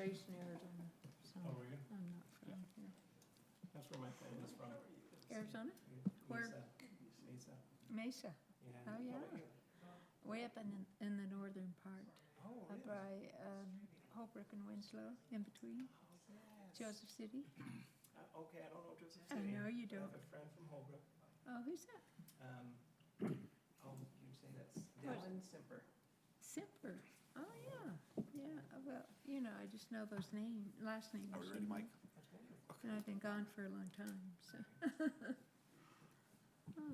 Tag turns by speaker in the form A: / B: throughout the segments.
A: raised in Arizona, so
B: Oh, were you?
A: I'm not from here.
B: That's where my family's from.
A: Arizona? Where?
B: Mesa.
A: Mesa.
B: Yeah.
A: Oh, yeah. Way up in the northern part,
B: Oh,
A: up by Holbrook and Winslow, in between Joseph City.
B: Okay, I don't know Joseph
A: I
B: City.
A: know you
B: I
A: don't.
B: have a friend from Holbrook.
A: Oh, who's that?
B: Oh, you say that's Dylan Simper.
A: Simper. Oh, yeah. Yeah, well, you know, I just know those last names.
C: Are we ready, Mike?
A: And I've been gone for a long time, so. Oh.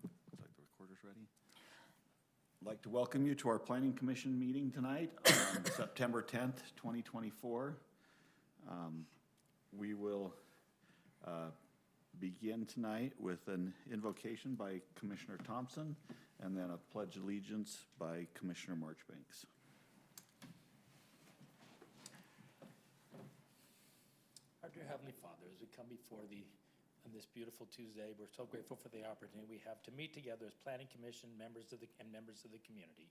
C: Looks like the recorder's ready. I'd like to welcome you to our Planning Commission meeting tonight on September 10th, 2024. We will begin tonight with an invocation by Commissioner Thompson and then a pledge of allegiance by Commissioner Marchbanks.
D: Our dear Heavenly Father, as we come before Thee on this beautiful Tuesday, we're so grateful for the opportunity we have to meet together as Planning Commission members of the community.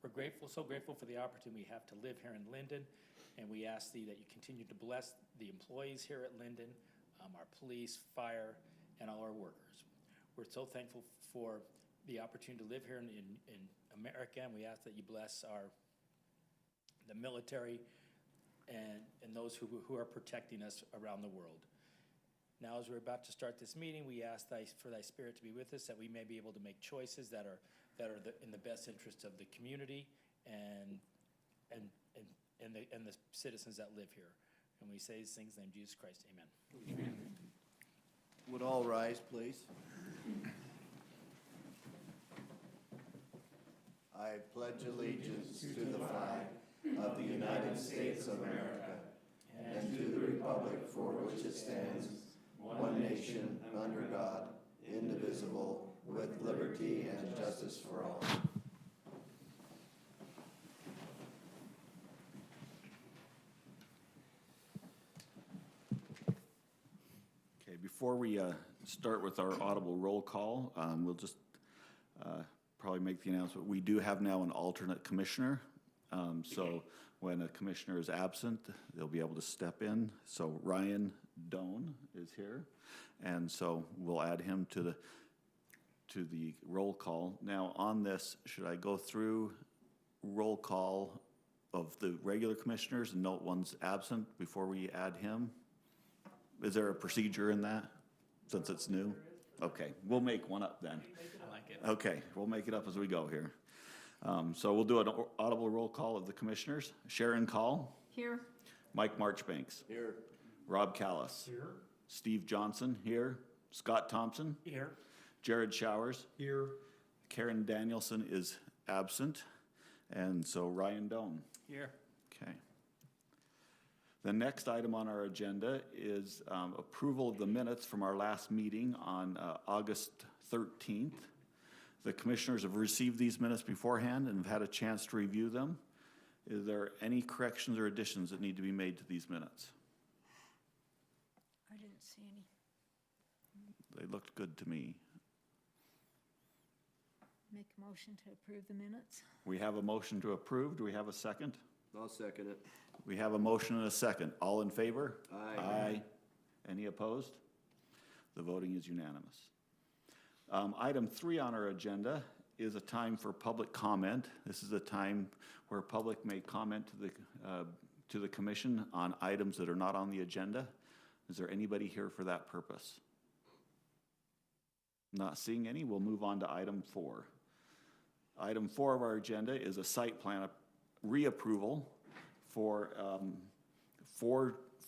D: We're grateful, so grateful for the opportunity we have to live here in Lindon, and we ask Thee that you continue to bless the employees here at Lindon, our police, fire, and all our workers. We're so thankful for the opportunity to live here in America, and we ask that you bless the military and those who are protecting us around the world. Now, as we're about to start this meeting, we ask for thy Spirit to be with us, that we may be able to make choices that are in the best interest of the community and the citizens that live here. And we say these things in the name of Jesus Christ. Amen.
E: Would all rise, please? I pledge allegiance to the flag of the United States of America and to the republic for which it stands, one nation, under God, indivisible, with liberty and justice for all.
C: Okay, before we start with our audible roll call, we'll just probably make the announcement. We do have now an alternate commissioner. So when a commissioner is absent, they'll be able to step in. So Ryan Doan is here, and so we'll add him to the roll call. Now on this, should I go through roll call of the regular commissioners and note one's absent before we add him? Is there a procedure in that, since it's new? Okay, we'll make one up then.
D: I like it.
C: Okay, we'll make it up as we go here. So we'll do an audible roll call of the commissioners. Sharon Call.
A: Here.
C: Mike Marchbanks.
E: Here.
C: Rob Callis.
B: Here.
C: Steve Johnson here. Scott Thompson.
D: Here.
C: Jared Showers.
B: Here.
C: Karen Danielson is absent. And so Ryan Doan.
D: Here.
C: Okay. The next item on our agenda is approval of the minutes from our last meeting on August 13th. The commissioners have received these minutes beforehand and have had a chance to review them. Is there any corrections or additions that need to be made to these minutes?
A: I didn't see any.
C: They looked good to me.
A: Make a motion to approve the minutes.
C: We have a motion to approve. Do we have a second?
E: I'll second it.
C: We have a motion and a second. All in favor?
E: Aye.
C: Aye. Any opposed? The voting is unanimous. Item 3 on our agenda is a time for public comment. This is a time where public may comment to the commission on items that are not on the agenda. Is there anybody here for that purpose? Not seeing any, we'll move on to item 4. Item 4 of our agenda is a site plan reapproval for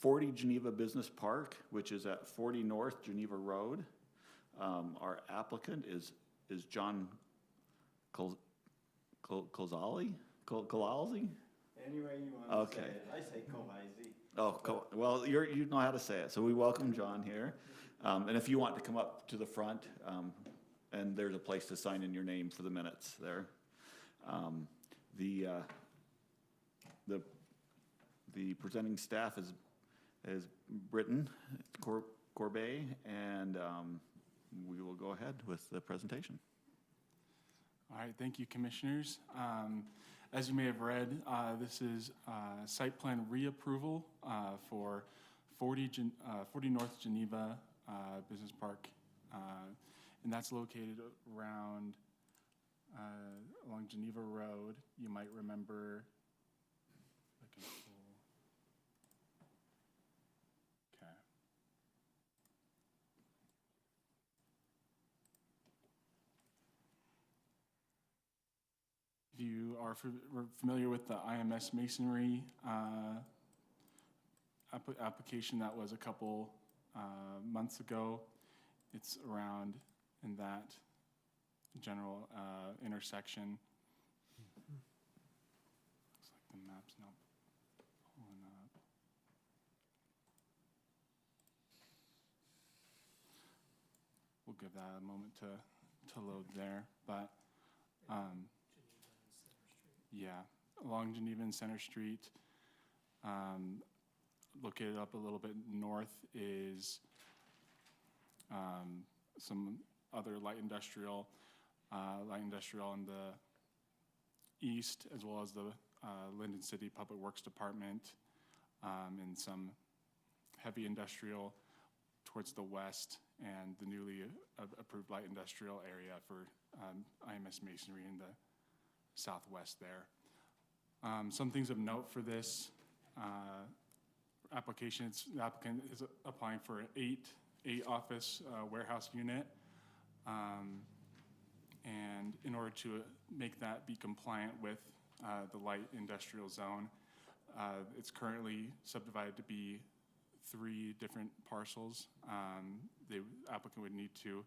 C: 40 Geneva Business Park, which is at 40 North Geneva Road. Our applicant is John Kozali?
E: Any way you want
C: to say it.
E: I say Kohaisi.
C: Oh, well, you know how to say it, so we welcome John here. And if you want to come up to the front, and there's a place to sign in your name for the minutes there. The presenting staff is Britton Corbet, and we will go ahead with the presentation.
F: All right, thank you, commissioners. as you may have read, this is site plan reapproval for 40 North Geneva Business Park, and that's located around along Geneva Road. You might remember. Okay. If you are familiar with the IMS masonry application that was a couple months ago, it's around in that general intersection. Looks like the map's not pulling up. We'll give that a moment to load there, but yeah, along Geneva and Center Street. Located up a little bit north is some other light industrial in the east, as well as the Lindon City Public Works Department, and some heavy industrial towards the west, and the newly approved light industrial area for IMS Masonry in the southwest there. Some things of note for this application: the applicant is applying for an eight office warehouse unit, and in order to make that be compliant with the light industrial zone, it's currently subdivided to be 3 different parcels. The applicant would need to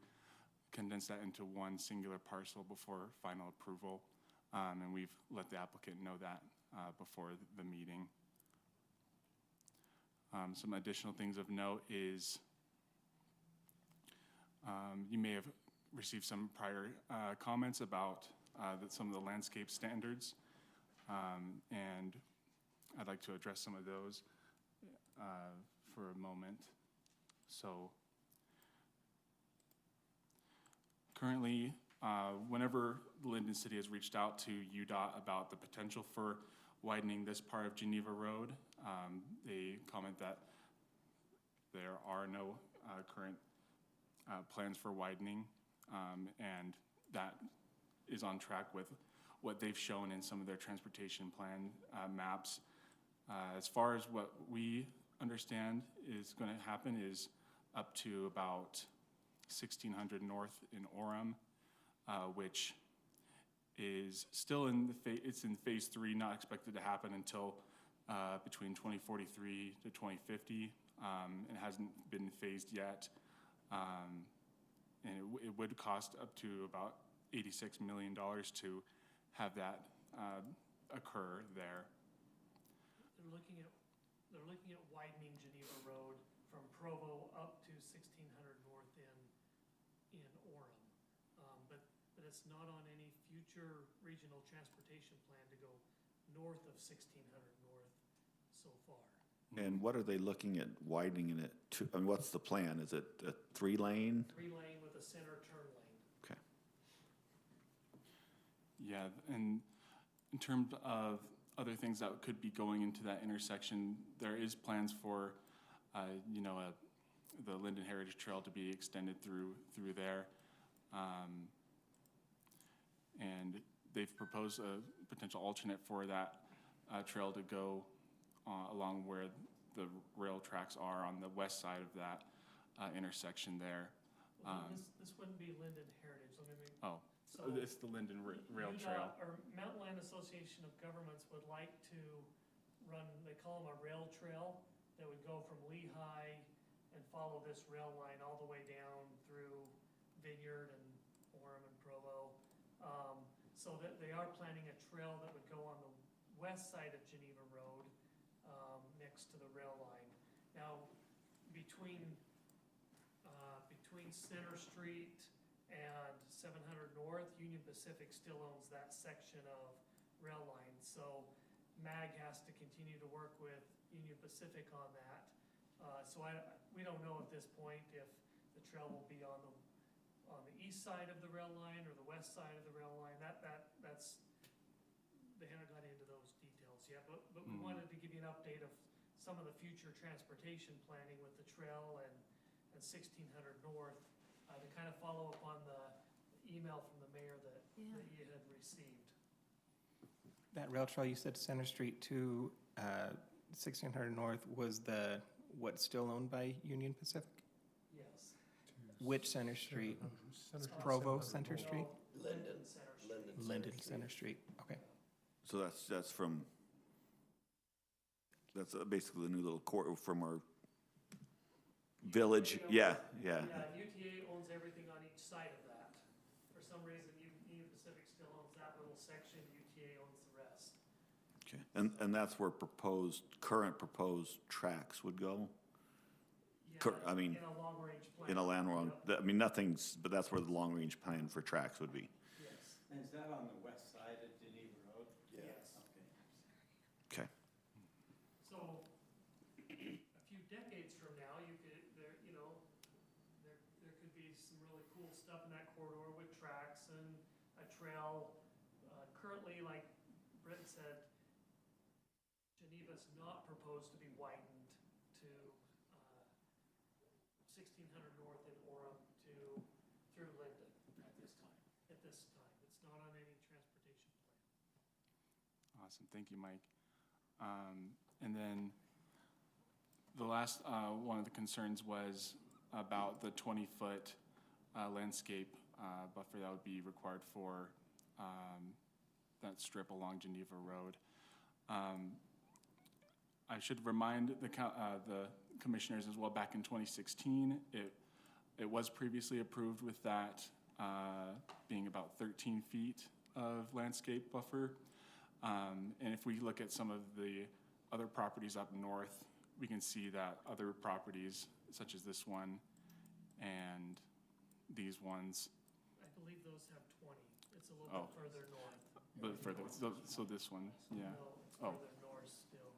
F: condense that into one singular parcel before final approval, and we've let the applicant know that before the meeting. Some additional things of note is you may have received some prior comments about some of the landscape standards, and I'd like to address some of those for a moment. So currently, whenever the Lindon City has reached out to UDOT about the potential for widening this part of Geneva Road, they comment that there are no current plans for widening, and that is on track with what they've shown in some of their transportation plan maps. As far as what we understand is going to happen is up to about 1600 north in Orem, which is still it's in phase 3, not expected to happen until between 2043 to 2050, and hasn't been phased yet. And it would cost up to about $86 million to have that occur there.
G: They're looking at widening Geneva Road from Provo up to 1600 north in Orem, but it's not on any future regional transportation plan to go north of 1600 north so far.
C: And what are they looking at widening it to? I mean, what's the plan? Is it a 3-lane?
G: 3-lane with a center turn lane.
C: Okay.
F: Yeah, and in terms of other things that could be going into that intersection, there is plans for, the Lindon Heritage Trail to be extended through there, and they've proposed a potential alternate for that trail to go along where the rail tracks are on the west side of that intersection there.
G: Well, this wouldn't be Lindon Heritage. Let me make.
F: Oh,
G: So
F: it's the Lindon Rail Trail.
G: Or Mountain Land Association of Governments would like to run, they call them a rail trail, that would go from Lehigh and follow this rail line all the way down through Vineyard and Orem and Provo. So that they are planning a trail that would go on the west side of Geneva Road, next to the rail line. Now, between Center Street and 700 North, Union Pacific still owns that section of rail line. So MAG has to continue to work with Union Pacific on that. So we don't know at this point if the trail will be on the east side of the rail line or the west side of the rail line. That's they haven't got into those details yet, but we wanted to give you an update of some of the future transportation planning with the trail and 1600 North, to kind of follow up on the email from the mayor that
A: Yeah.
G: that you had received.
B: That rail trail you said Center Street to 1600 North was what's still owned by Union Pacific?
G: Yes.
B: Which Center Street? Provo Center Street?
E: Lindon.
G: Center Street.
B: Lindon Center Street, okay.
C: So that's from, that's basically the new little court from our village, yeah.
G: Yeah, UTA owns everything on each side of that. For some reason, Union Pacific still owns that little section, UTA owns the rest.
C: Okay, and that's where current proposed tracks would go?
G: Yeah,
C: I mean,
G: in a long-range plan.
C: in a land run, I mean, nothing's, but that's where the long-range plan for tracks would be.
G: Yes,
H: And is that on the west side of Geneva Road?
G: yes.
H: Okay.
C: Okay,
G: So, a few decades from now, you could, there could be some really cool stuff in that corridor with tracks and a trail. Currently, like Brent said, Geneva's not proposed to be widened to 1600 North and Orem through Lindon
D: At this time.
G: at this time. It's not on any transportation plan.
F: Awesome, thank you, Mike. And then the last, one of the concerns was about the 20-foot landscape buffer that would be required for that strip along Geneva Road. I should remind the commissioners as well, back in 2016, it was previously approved with that being about 13 feet of landscape buffer. And if we look at some of the other properties up north, we can see that other properties, such as this one and these ones,
G: I believe those have 20. It's a little
F: Oh.
G: bit further north.
F: but further, so this one, yeah.
G: No, it's
F: Oh.
G: further north still.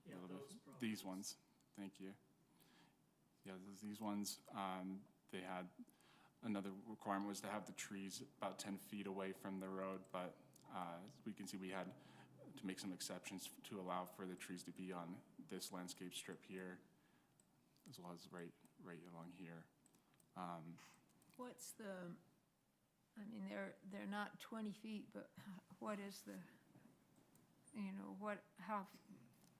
G: Yeah,
F: A little bit.
G: those properties.
F: These ones, thank you. Yeah, these ones, they had, another requirement was to have the trees about 10 feet away from the road, but as we can see, we had to make some exceptions to allow for the trees to be on this landscape strip here, as well as right along here.
A: What's the, I mean, they're not 20 feet, but what is the,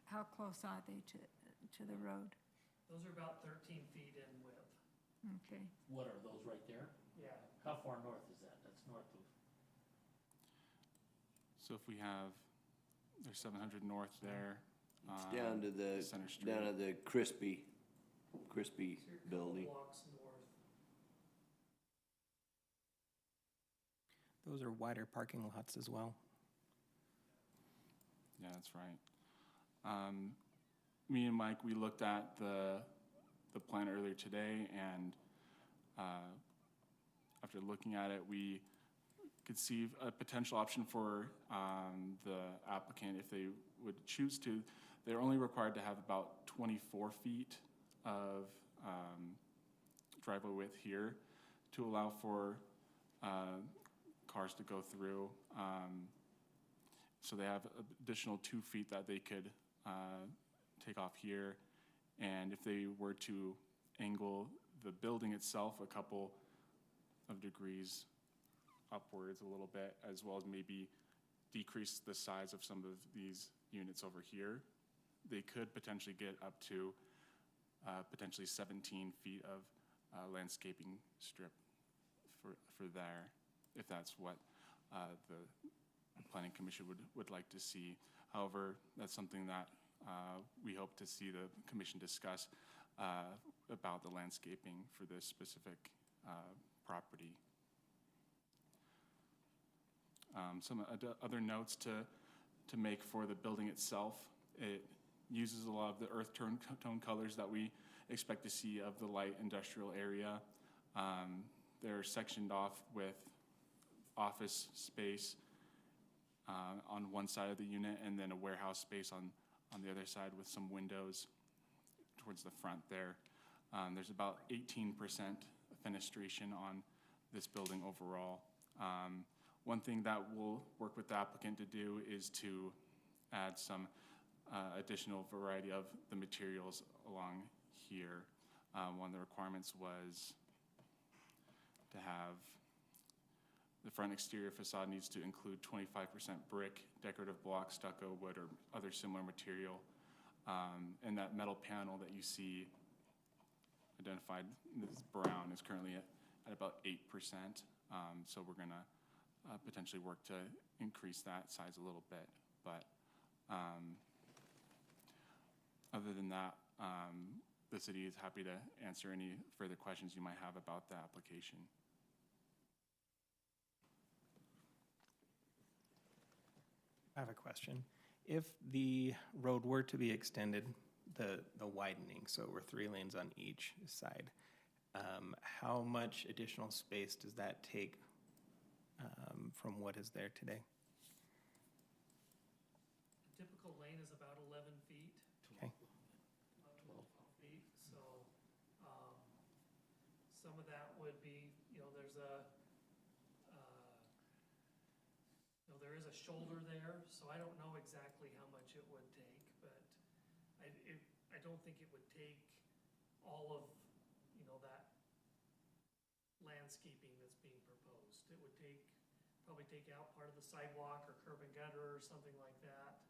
A: how close are they to the road?
G: Those are about 13 feet in width.
A: Okay.
D: What are those right there?
G: Yeah.
D: How far north is that? That's north of,
F: So if we have, there's 700 north there.
E: It's down to the,
F: Center Street.
E: down to the crispy
G: So you're a couple
E: building.
G: blocks north.
B: Those are wider parking lots as well.
F: Yeah, that's right. Me and Mike, we looked at the plan earlier today, and after looking at it, we could see a potential option for the applicant if they would choose to. They're only required to have about 24 feet of driveway width here to allow for cars to go through. So they have additional 2 feet that they could take off here. And if they were to angle the building itself a couple of degrees upwards a little bit, as well as maybe decrease the size of some of these units over here, they could potentially get up to potentially 17 feet of landscaping strip for there, if that's what the Planning Commission would like to see. However, that's something that we hope to see the commission discuss about the landscaping for this specific property. Some other notes to make for the building itself. It uses a lot of the earth tone colors that we expect to see of the light industrial area. They're sectioned off with office space on one side of the unit, and then a warehouse space on the other side with some windows towards the front there. There's about 18% fenestration on this building overall. One thing that we'll work with the applicant to do is to add some additional variety of the materials along here. One of the requirements was to have the front exterior facade needs to include 25% brick, decorative block, stucco, wood, or other similar material. And that metal panel that you see identified as brown is currently at about 8%. So we're gonna potentially work to increase that size a little bit. But other than that, the city is happy to answer any further questions you might have about the application.
B: I have a question. If the road were to be extended, the widening, so we're 3 lanes on each side, how much additional space does that take from what is there today?
G: The typical lane is about 11 feet.
B: Okay.
G: 12 feet, so, some of that would be, there's there is a shoulder there, so I don't know exactly how much it would take, but I don't think it would take all of, that landscaping that's being proposed. It would probably take out part of the sidewalk or curb and gutter or something like that.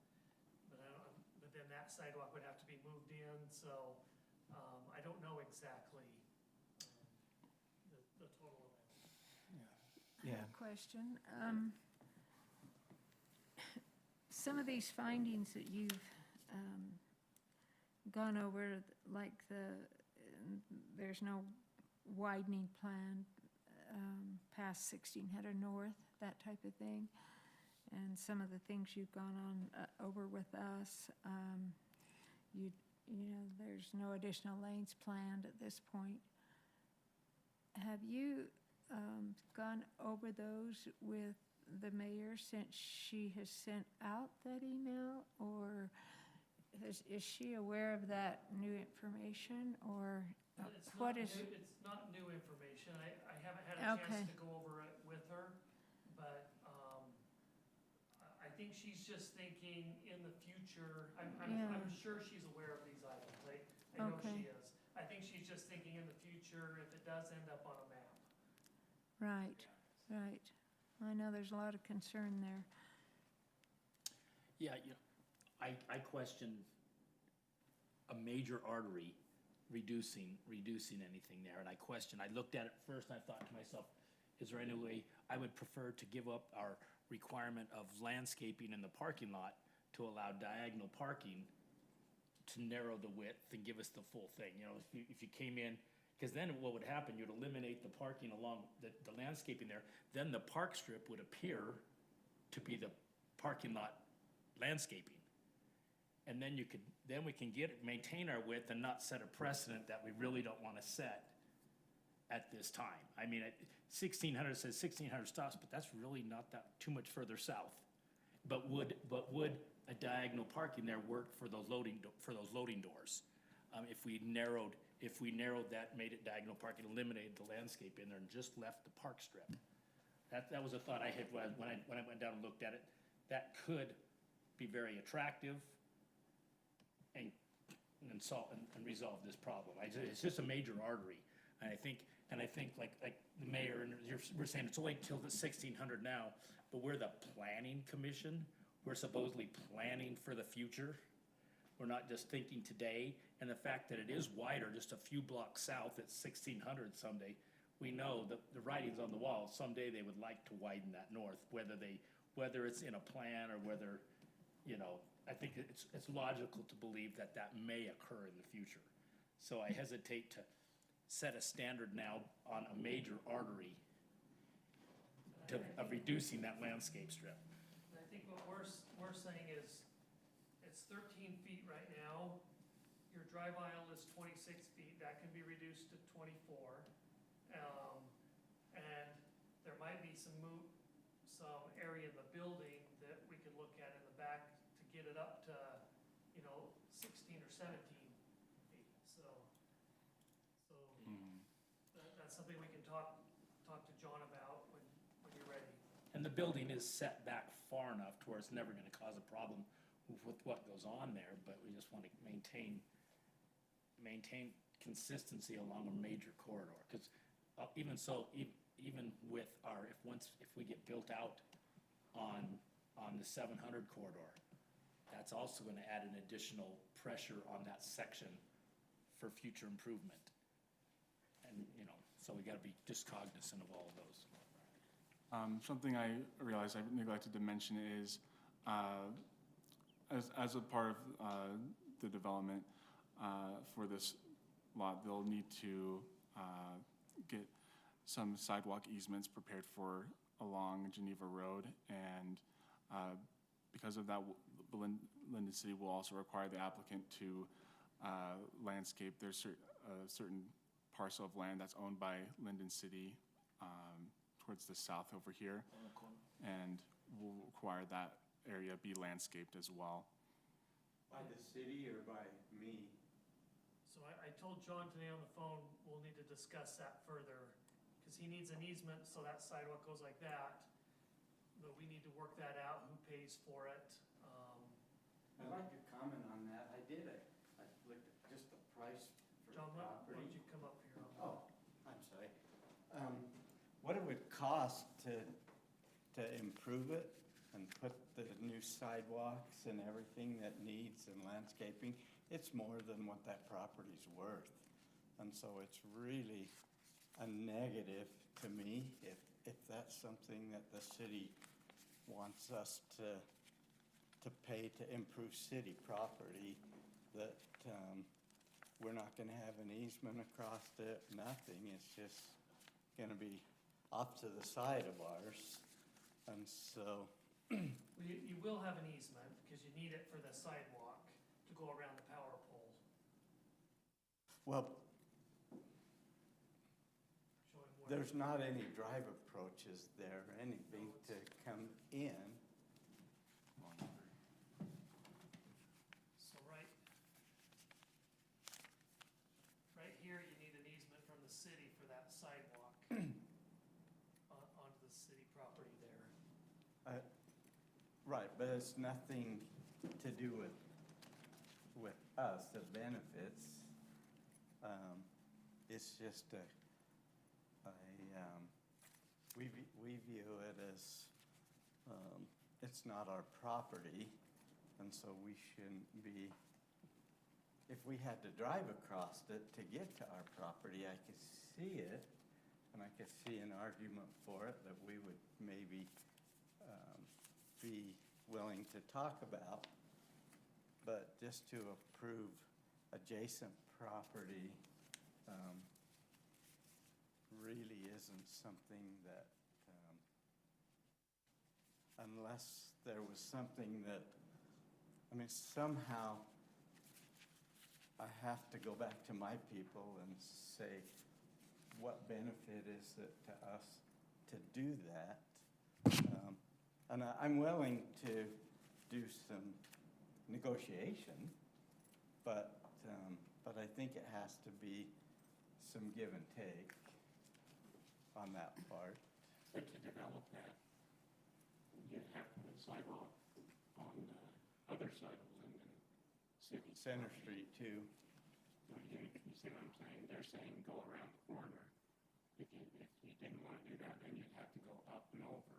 G: But then that sidewalk would have to be moved in, so, I don't know exactly, the total amount.
B: Yeah.
A: Question. Some of these findings that you've gone over, like there's no widening plan past 1600 North, that type of thing, and some of the things you've gone on over with us, there's no additional lanes planned at this point. Have you gone over those with the mayor since she has sent out that email, or is she aware of that new information, or what is?
G: It's not new information. I haven't had a chance to go over it with her, but I think she's just thinking in the future. I'm sure she's aware of these items. I know she is. I think she's just thinking in the future if it does end up on a map.
A: Right, right. I know there's a lot of concern there.
D: Yeah, I question a major artery reducing anything there, and I looked at it first and I thought to myself, is there any way I would prefer to give up our requirement of landscaping in the parking lot to allow diagonal parking to narrow the width and give us the full thing? If you came in, because then what would happen, you'd eliminate the parking along the landscaping there, then the park strip would appear to be the parking lot landscaping. And then we can maintain our width and not set a precedent that we really don't want to set at this time. I mean, 1600 says 1600 stops, but that's really not that too much further south. But would a diagonal parking there work for those loading doors? If we narrowed that, made it diagonal parking, eliminated the landscape in there, and just left the park strip. That was a thought I had when I went down and looked at it. That could be very attractive and resolve this problem. It's just a major artery, and I think like the mayor and we're saying it's only till the 1600 now, but we're the planning commission. We're supposedly planning for the future. We're not just thinking today, and the fact that it is wider just a few blocks south at 1600 someday, we know that the writing's on the wall. Someday they would like to widen that north, whether it's in a plan or whether, I think it's logical to believe that may occur in the future. So I hesitate to set a standard now on a major artery of reducing that landscape strip.
G: And I think what we're saying is, it's 13 feet right now. Your drive aisle is 26 feet. That can be reduced to 24. And there might be some area in the building that we could look at in the back to get it up to, 16 or 17 feet. So that's something we can talk to John about when you're ready.
D: And And the building is set back far enough to where it's never gonna cause a problem with what goes on there, but we just wanna maintain consistency along a major corridor. Cause even so, even with our, if we get built out on the 700 corridor, that's also gonna add an additional pressure on that section for future improvement. And, you know, so we gotta be just cognizant of all of those.
F: Something I realized I neglected to mention is, as a part of the development for this lot, they'll need to get some sidewalk easements prepared for along Geneva Road, and because of that, Lindon City will also require the applicant to landscape. There's a certain parcel of land that's owned by Lindon City towards the south over here, and will require that area be landscaped as well.
H: By the city or by me?
G: So I told John today on the phone, we'll need to discuss that further, because he needs an easement, so that sidewalk goes like that. But we need to work that out, who pays for it.
H: I'd like to comment on that. I looked at just the price for
G: John,
H: the
G: why
H: property.
G: don't you come up here?
H: Oh, I'm sorry. What it would cost to improve it and put the new sidewalks and everything that needs and landscaping, it's more than what that property's worth. And so it's really a negative to me if that's something that the city wants us to pay to improve city property, that we're not gonna have an easement across it, nothing. It's just gonna be off to the side of ours. And so,
G: Well, you will have an easement, because you need it for the sidewalk to go around the power pole.
H: well,
G: Showing where-
H: there's not any drive approaches there, or anything to come in.
G: So right here, you need an easement from the city for that sidewalk onto the city property there.
H: Right, but it's nothing to do with us, the benefits. It's just we view it as, it's not our property, and so we shouldn't be, if we had to drive across it to get to our property, I could see it, and I could see an argument for it that we would maybe be willing to talk about. But just to approve adjacent property really isn't something that, unless there was something that, I mean, somehow I have to go back to my people and say, what benefit is it to us to do that? And I'm willing to do some negotiation, but I think it has to be some give and take on that part.
I: But to develop that, you have to put a sidewalk on the other side of Lindon City.
H: Center Street too.
I: You see what I'm saying? They're saying go around the corner. If you didn't want to do that, then you'd have to go up and over.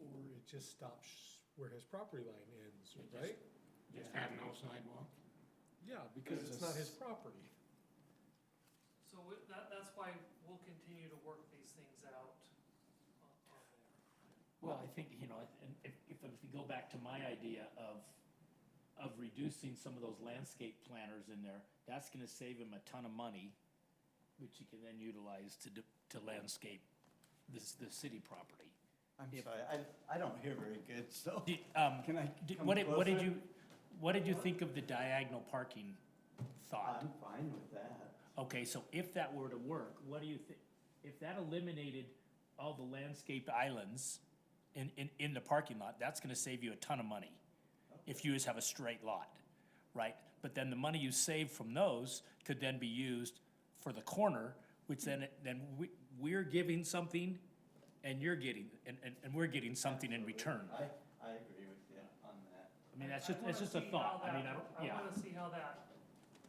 J: Or it just stops where his property line ends,
I: It
J: right?
I: Just have no sidewalk.
J: Yeah, because it's not his property.
G: So that's why we'll continue to work these things out on there.
D: Well, I think, you know, and if we go back to my idea of reducing some of those landscape planters in there, that's gonna save him a ton of money, which he can then utilize to landscape the city property.
H: I'm sorry, I don't hear very good, so
D: Did,
H: can I come
D: what did
H: closer?
D: what did you think of the diagonal parking thought?
H: I'm fine with that.
D: Okay, so if that were to work, what do you think? If that eliminated all the landscaped islands in the parking lot, that's gonna save you a ton of money. If you just have a straight lot, right? But then the money you save from those could then be used for the corner, which then we're giving something and you're getting, and we're getting something in return.
H: I agree with you on that.
D: I mean, it's
G: I wanna
D: just a
G: see
D: thought,
G: how
D: I mean,
G: that-
D: yeah.
G: I wanna see how that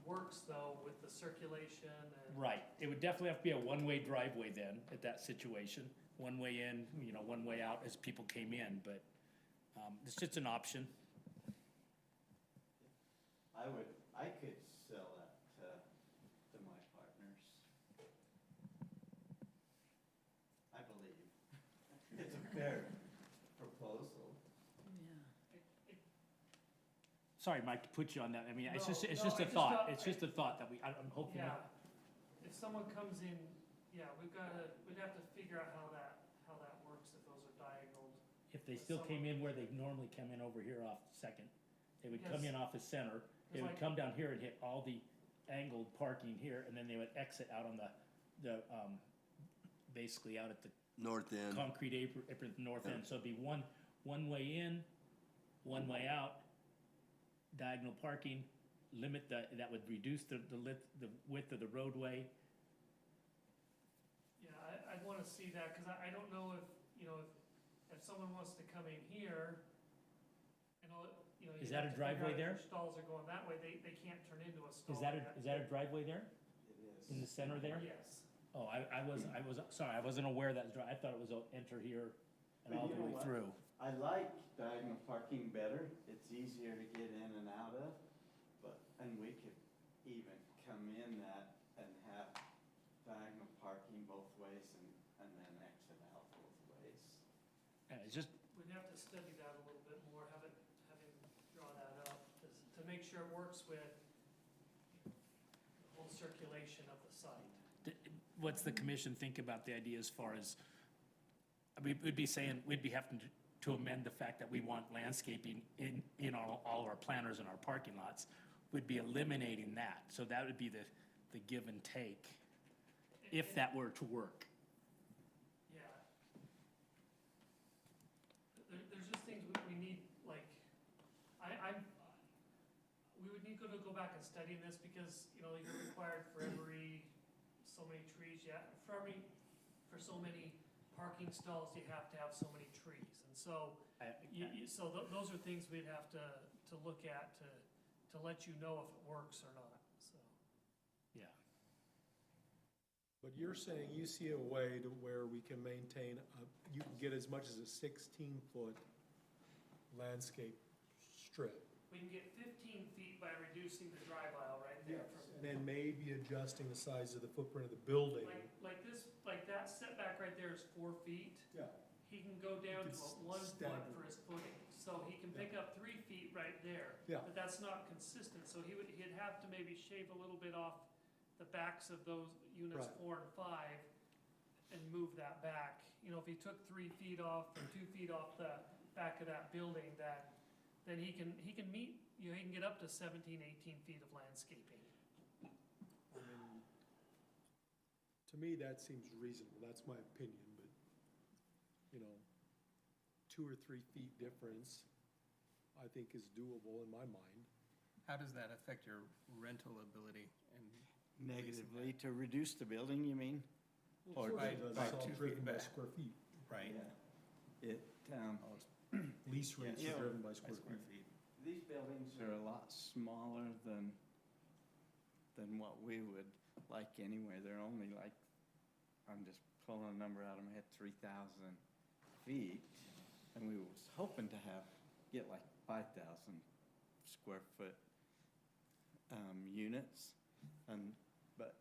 G: works though with the circulation and.
D: Right, it would definitely have to be a one-way driveway then, at that situation, one way in, you know, one way out as people came in, but, it's just an option.
H: I could sell that to my partners. I believe. It's a fair proposal.
D: Sorry, Mike, to put you on that, I mean, it's
G: No,
D: just, it's
G: no,
D: just
G: I
D: a
G: just
D: thought,
G: thought-
D: it's just a thought that I'm hoping.
G: Yeah, if someone comes in, yeah, we'd have to figure out how that works, if those are diagonal.
D: If they still came in where they normally come in over here off Second, they would come in off the center, they would
G: like-
D: come down here and hit all the angled parking here, and then they would exit out on the, basically out at the
E: North end.
D: concrete apron at the north end, so it'd be one way in, one way out, diagonal parking, limit that would reduce the width of the roadway.
G: Yeah, I'd wanna see that, cause I don't know if, you know, if someone wants to come in here, and all, you know.
D: Is
G: you
D: that
G: have
D: a
G: to figure
D: driveway
G: out if
D: there?
G: your stalls are going that way, they can't turn into a stall.
D: Is that a driveway there,
H: It is.
D: in the center there?
G: Yes.
D: Oh, I was, sorry, I wasn't aware that, I thought it was enter here and all the way through.
H: I like diagonal parking better. It's easier to get in and out of, and we could even come in that and have diagonal parking both ways and then exit out both ways.
D: Yeah, it's just,
G: We'd have to study that a little bit more, have him draw that up, to make sure it works with the whole circulation of the site.
D: what's the commission think about the idea as far as, I mean, we'd be saying, we'd be having to amend the fact that we want landscaping in all our planters and our parking lots. We'd be eliminating that, so that would be the give and take, if that were to work.
G: Yeah. There's just things we need, like, we would need to go back and study this, because, you know, you're required for every so many trees, for so many parking stalls, you have to have so many trees, and so, those are things we'd have to look at to let you know if it works or not, so.
D: Yeah.
J: But you're saying you see a way to where we can maintain, you can get as much as a 16-foot landscape strip.
G: We can get 15 feet by reducing the drive aisle right there from.
J: And then maybe adjusting the size of the footprint of the building.
G: Like that setback right there is 4 feet.
J: Yeah.
G: He can go down to
J: It's
G: 1 foot
J: staggered.
G: for his footing, so he can pick up 3 feet right there.
J: Yeah.
G: But that's not consistent, so he'd have to maybe shave a little bit off the backs of those units
J: Right.
G: 4 and 5 and move that back. You know, if he took 3 feet off or 2 feet off the back of that building, then he can meet, you know, he can get up to 17, 18 feet of landscaping.
J: I mean, to me, that seems reasonable, that's my opinion, but, you know, 2 or 3 feet difference, I think is doable in my mind.
B: How does that affect your rental ability and
H: Negatively, to reduce the building, you mean?
J: Well, of course
B: by-
J: it does.
B: by
J: It's all
B: 2 feet
J: driven by
B: back.
J: square feet.
B: right?
H: It,
J: Lease rates
H: Yeah.
J: are driven by
B: By
J: square
B: square
J: feet.
B: feet.
H: these buildings are a lot smaller than what we would like anyway. They're only like, I'm just pulling a number out of my head, 3,000 feet. And we was hoping to get like 5,000 square foot units, but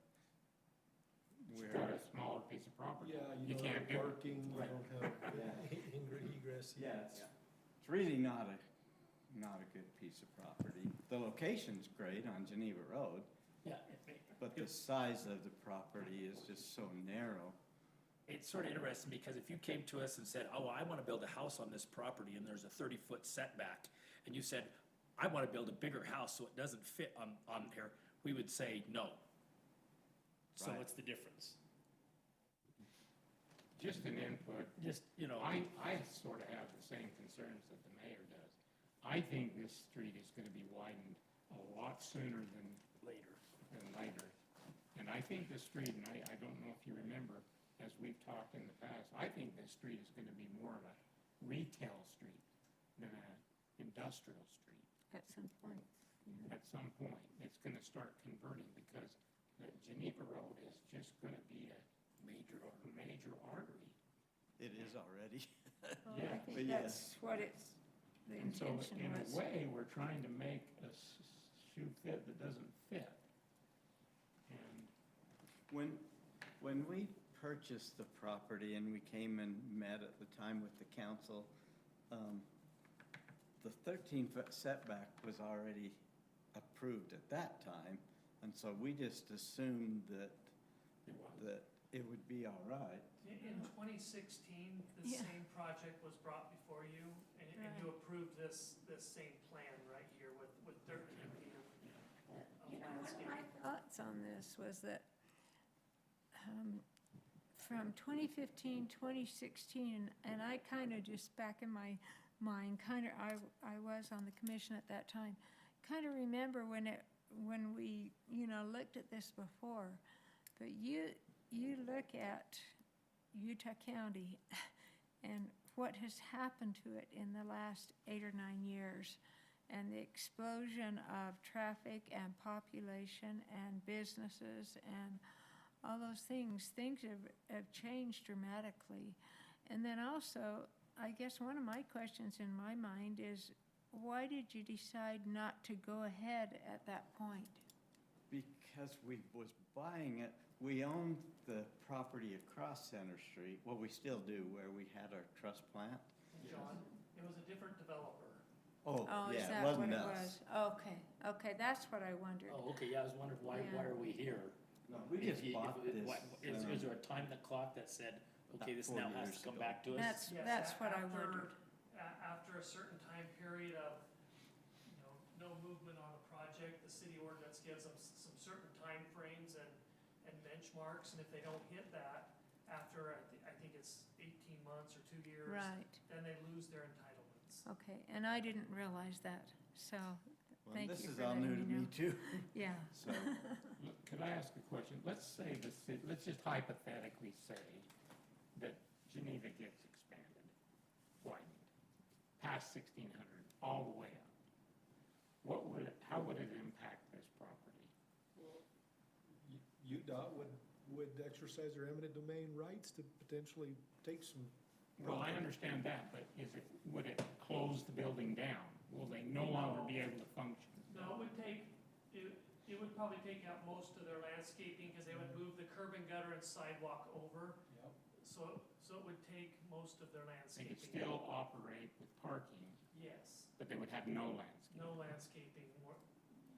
I: It's
H: we're.
I: got a smaller piece of property.
J: Yeah,
I: You
J: you don't
I: can't
J: have
I: do it.
J: parking, you
H: Right.
J: don't have
H: Yeah.
J: egress.
H: Yeah, it's really not a good piece of property. The location's great on Geneva Road,
D: Yeah.
H: but the size of the property is just so narrow.
D: It's sort of interesting, because if you came to us and said, oh, I want to build a house on this property and there's a 30-foot setback, and you said, I want to build a bigger house so it doesn't fit on here, we would say no. So
H: Right.
D: what's the difference?
I: Just an input.
D: Just, you know,
I: I sort of have the same concerns that the mayor does. I think this street is gonna be widened a lot sooner than
D: later.
I: later. And I think the street, and I don't know if you remember, as we've talked in the past, I think this street is gonna be more of a retail street than an industrial street.
A: At some point.
I: At some point, it's gonna start converting because the Geneva Road is just gonna be a major artery.
H: It is already.
A: Well,
I: Yeah,
A: I
H: but
A: think
H: yeah.
A: that's what it's, the
I: And so,
A: intention
I: in a
A: was.
I: way, we're trying to make a shoe fit that doesn't fit. And
H: When we purchased the property and we came and met at the time with the council, the 13-foot setback was already approved at that time. And so we just assumed that it would be all right.
G: In 2016, the
A: Yeah.
G: same project was brought before you, and you
A: Right.
G: approved this same plan right here with 13 feet of
A: One of
G: landscape.
A: my thoughts on this was that from 2015, 2016, and I kind of just back in my mind, I was on the commission at that time, kind of remember when we, looked at this before. But you look at Utah County and what has happened to it in the last 8 or 9 years, and the explosion of traffic and population and businesses and all those things have changed dramatically. And then also, I guess one of my questions in my mind is, why did you decide not to go ahead at that point?
H: Because we was buying it, we owned the property across Center Street, well, we still do, where we had our trust plant.
G: John, it was a different developer.
H: Oh,
A: Oh, is
H: yeah,
A: that
H: it
A: what
H: wasn't
A: it
H: us.
A: was? Okay, that's what I wondered.
D: Oh, okay, yeah, I was wondering, why
A: Yeah.
D: are we here?
H: No, we just bought this.
D: Is there a time in the clock that said, okay, this
H: 4
D: now has
H: years
D: to come
H: ago.
D: back to us?
A: That's
G: Yes,
A: what I
G: after-
A: wondered.
G: After a certain time period of, no movement on a project, the city ordinance gives them some certain timeframes and benchmarks, and if they don't hit that, after, I think it's 18 months or 2 years.
A: Right,
G: Then they lose their entitlements.
A: okay, and I didn't realize that, so,
H: Well,
A: thank
H: this
A: you
H: is
A: for
H: all
A: letting
H: new to
A: me
H: me
A: know.
H: too,
A: Yeah,
H: so.
I: look, could I ask a question? Let's say let's just hypothetically say that Geneva gets expanded, widened, past 1600, all the way up. How would it impact this property?
J: UDOT would exercise their eminent domain rights to potentially take some.
I: Well, I understand that, but would it close the building down? Will they no longer be able to function?
G: No, it would probably take out most of their landscaping, because they would move the curb and gutter and sidewalk over.
J: Yep.
G: So it would take most of their
I: They
G: landscaping.
I: could still operate with parking,
G: Yes,
I: but they would have no landscape.
G: no landscaping,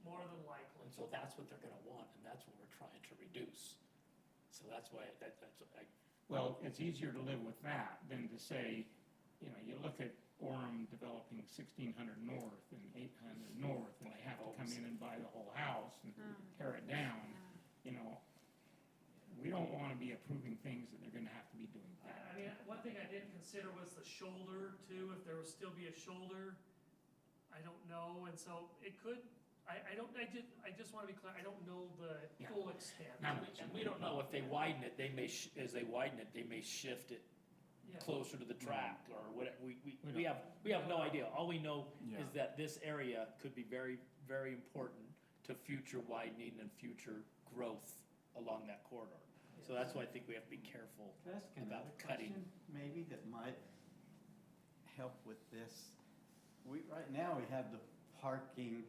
G: more than likely.
D: And so that's what they're gonna want, and that's what we're trying to reduce. So that's why,
I: Well, it's easier to live with that than to say, you look at Orem developing 1600 north and 800 north, and they have to come in and buy the whole house and tear it down, We don't wanna be approving things that they're gonna have to be doing
G: I
I: that.
G: mean, one thing I didn't consider was the shoulder too, if there would still be a shoulder. I don't know, and so it could, I just wanna be clear, I don't know the
I: Yeah.
G: full extent.
I: Now,
D: and we don't know if they widen it, as they widen it, they may shift it
G: Yeah.
D: closer to the track or whatever. We
I: We
D: have no idea. All we know
F: Yeah.
D: is that this area could be very, very important to future widening and future growth along that corridor. So that's why I think we have to be careful.
H: Can I ask
D: About
H: another
D: cutting.
H: question, maybe that might help with this? Right now, we have the parking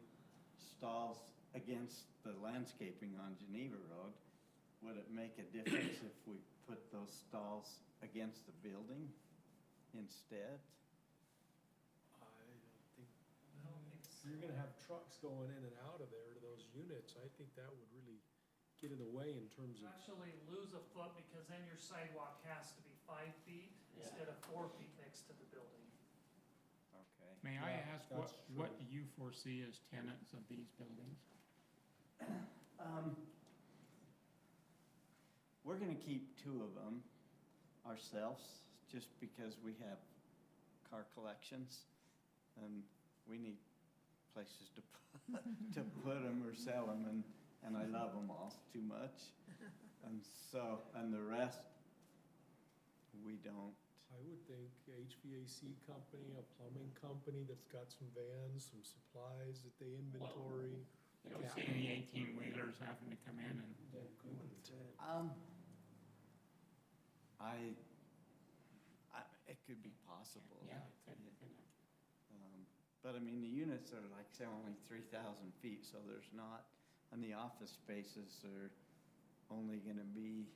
H: stalls against the landscaping on Geneva Road. Would it make a difference if we put those stalls against the building instead?
J: I don't think,
G: I don't think so.
J: you're gonna have trucks going in and out of there to those units. I think that would really get in the way in terms
G: You
J: of.
G: actually lose a foot, because then your sidewalk has to be 5 feet
D: Yeah.
G: instead of 4 feet next to the building.
H: Okay.
I: May I
J: Yeah,
I: ask,
J: that's
I: what
J: true.
I: do you foresee as tenants of these buildings?
H: We're gonna keep 2 of them ourselves, just because we have car collections, and we need places to put them or sell them, and I love them all too much. And so, and the rest, we don't.
J: I would think HVAC company, a plumbing company that's got some vans, some supplies that they inventory.
I: You don't see any 18-wheelers having to come in and,
H: It could be possible.
I: yeah, it could,
H: But I mean, the units are like, say, only 3,000 feet, so there's not, and the office spaces are only gonna be,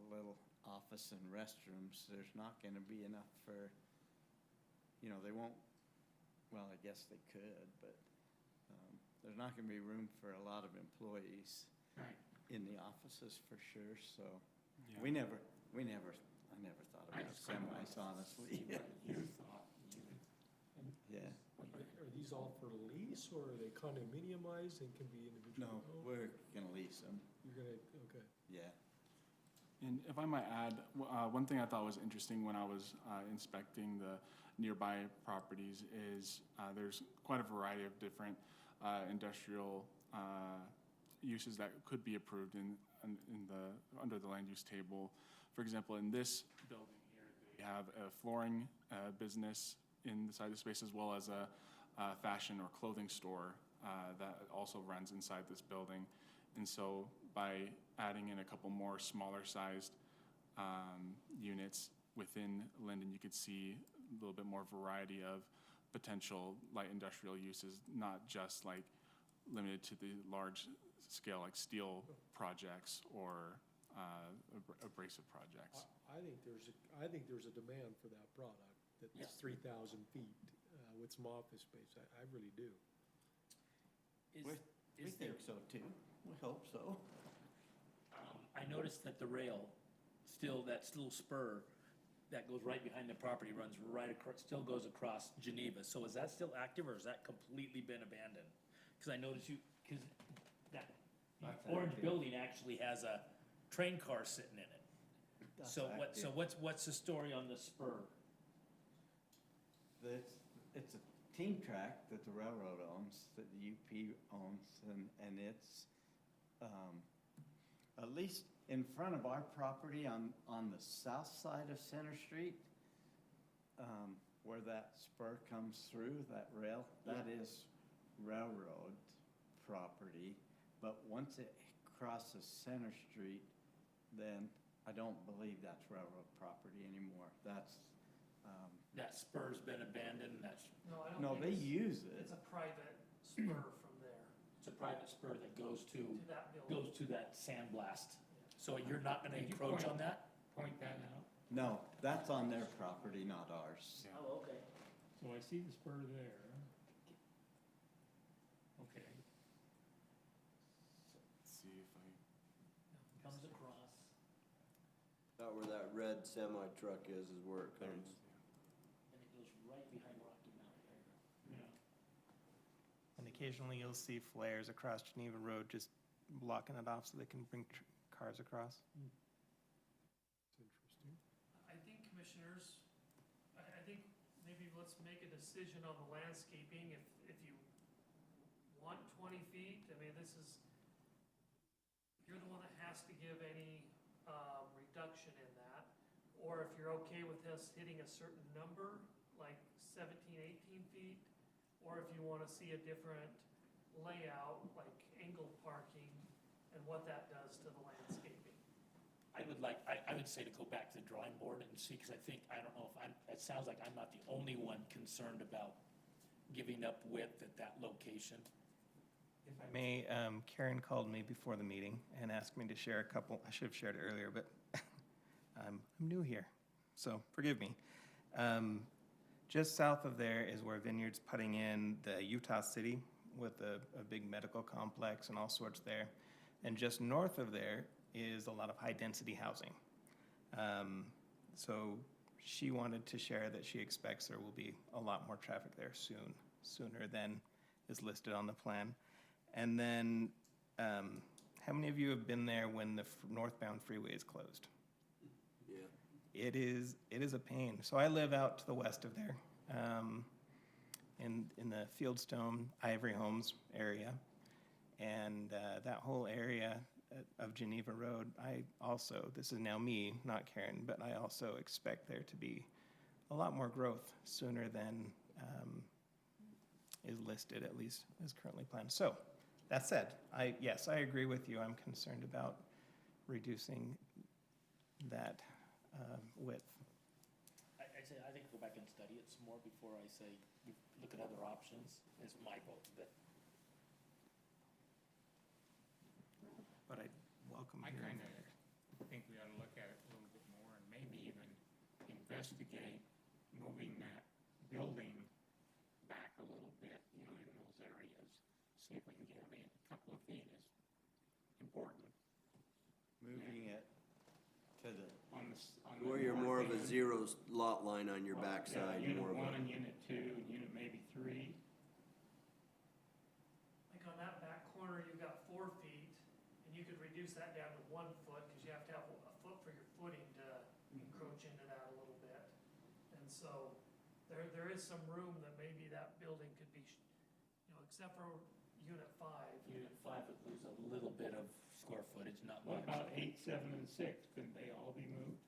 H: little office and restrooms. There's not gonna be enough for, they won't, well, I guess they could, but, there's not gonna be room for a lot of employees
I: right.
H: in the offices for sure, so.
F: Yeah.
H: I never thought
I: I
H: about
I: just kinda wanted
H: semis,
I: to
H: honestly.
I: see what you thought.
H: Yeah.
J: Are these all for lease, or are they condominiumized and can be individual?
H: No, we're gonna lease them,
J: You're gonna, okay.
H: yeah.
F: And if I might add, one thing I thought was interesting when I was inspecting the nearby properties is there's quite a variety of different industrial uses that could be approved under the land use table. For example, in this building here, they have a flooring business inside the space, as well as a fashion or clothing store that also runs inside this building. And so by adding in a couple more smaller sized units within Lindon, you could see a little bit more variety of potential light industrial uses, not just like limited to the large scale like steel projects or abrasive projects.
J: I think there's a demand for that product, that's
I: Yeah.
J: 3,000 feet with some office space. I really do.
H: We think so too, we hope so.
D: I noticed that the rail, that little spur that goes right behind the property runs right across, still goes across Geneva. So is that still active, or has that completely been abandoned? Because I noticed because that
H: That's
D: orange
H: active.
D: building actually has a train car sitting in it.
H: That's
D: So
H: active.
D: what's the story on the spur?
H: It's a team track that the railroad owns, that the UP owns, and it's, at least in front of our property on the south side of Center Street, where that spur comes through, that rail, that is railroad property. But once it crosses Center Street, then I don't believe that's railroad property anymore. That's,
D: That spur's been abandoned,
G: No, I don't
H: no,
G: think
H: they
G: it's,
H: use it.
G: it's a private spur from there
D: it's a private spur that goes
G: to that building.
D: to that sandblast. So you're not gonna
I: Did you
D: encroach
I: point-
D: on that?
I: Point that out.
H: No, that's on their property, not ours.
F: Yeah.
D: Oh, okay.
I: So I see the spur there. Okay.
F: Let's see if I.
D: Comes across.
E: About where that red semi truck is where it
F: There it
E: comes.
F: is, yeah.
D: And it goes right behind Rocky Mountain there.
I: Yeah.
B: And occasionally you'll see flares across Geneva Road just blocking it off so they can bring cars across.
J: It's interesting.
G: I think, commissioners, I think maybe let's make a decision on the landscaping. If you want 20 feet, I mean, you're the one that has to give any reduction in that. Or if you're okay with us hitting a certain number, like 17, 18 feet, or if you want to see a different layout, like angled parking, and what that does to the landscaping.
D: I would say to go back to the drawing board and see, because I don't know if it sounds like I'm not the only one concerned about giving up width at that location.
B: If I may, Karen called me before the meeting and asked me to share a couple, I should have shared it earlier, but I'm new here, so forgive me. Just south of there is where Vineyard's putting in the Utah City with a big medical complex and all sorts there. And just north of there is a lot of high-density housing. So she wanted to share that she expects there will be a lot more traffic there sooner than is listed on the plan. And then, how many of you have been there when the northbound freeway is closed?
E: Yeah.
B: It is a pain. So I live out to the west of there, in the Fieldstone, Ivory Homes area. And that whole area, of Geneva Road, I also, this is now me, not Karen, but I also expect there to be a lot more growth sooner than is listed, at least as currently planned. So, that said, yes, I agree with you. I'm concerned about reducing that width.
D: I'd say, I think go back and study it some more before I say, we look at other options, is my vote, but
B: But I welcome
I: I
B: hearing.
I: kind of think we ought to look at it a little bit more and maybe even investigate moving that building back a little bit, you know, in those areas. See if we can get it in. A couple of feet is important.
H: Moving it to the,
I: On the
E: Where you're more of a
I: north end,
E: zero lot line on your backside,
I: Unit
E: more of
I: one
E: a,
I: and unit two, and unit maybe three.
G: Like on that back corner, you've got 4 feet, and you could reduce that down to 1 foot, because you have to have a foot for your footing to encroach into that a little bit. And so, there is some room that maybe that building could be, you know, except for unit 5.
D: Unit 5 would lose a little bit of square footage, not
I: What
D: much.
I: about 8, 7, and 6? Couldn't they all be moved?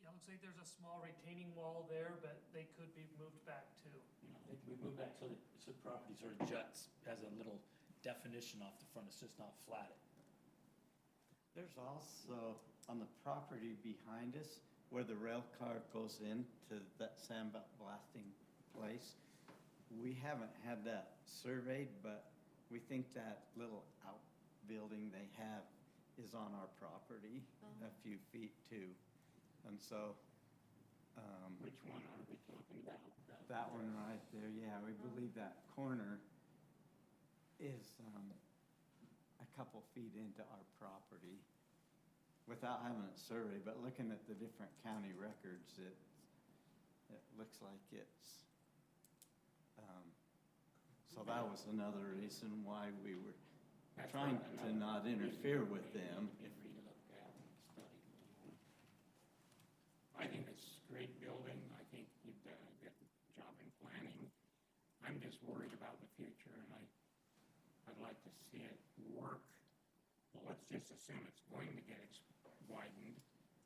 G: Yeah, it looks like there's a small retaining wall there, but they could be moved back too.
D: You know, we move that so that, so the property sort of juts, has a little definition off the front, it's just not flat.
H: there's also, on the property behind us, where the rail car goes into that sandblasting place, we haven't had that surveyed, but we think that little outbuilding they have is on our property, a few feet too. And so,
I: Which one are we talking about?
H: that one right there, yeah, we believe that corner is a couple feet into our property. Without having it surveyed, but looking at the different county records, it looks like it's, so that was another reason why we were
I: That's
H: trying
I: what
H: to not interfere with them.
I: If we look at and study. I think it's a great building. I think you've done a good job in planning. I'm just worried about the future, and I'd like to see it work. Well, let's just assume it's going to get widened,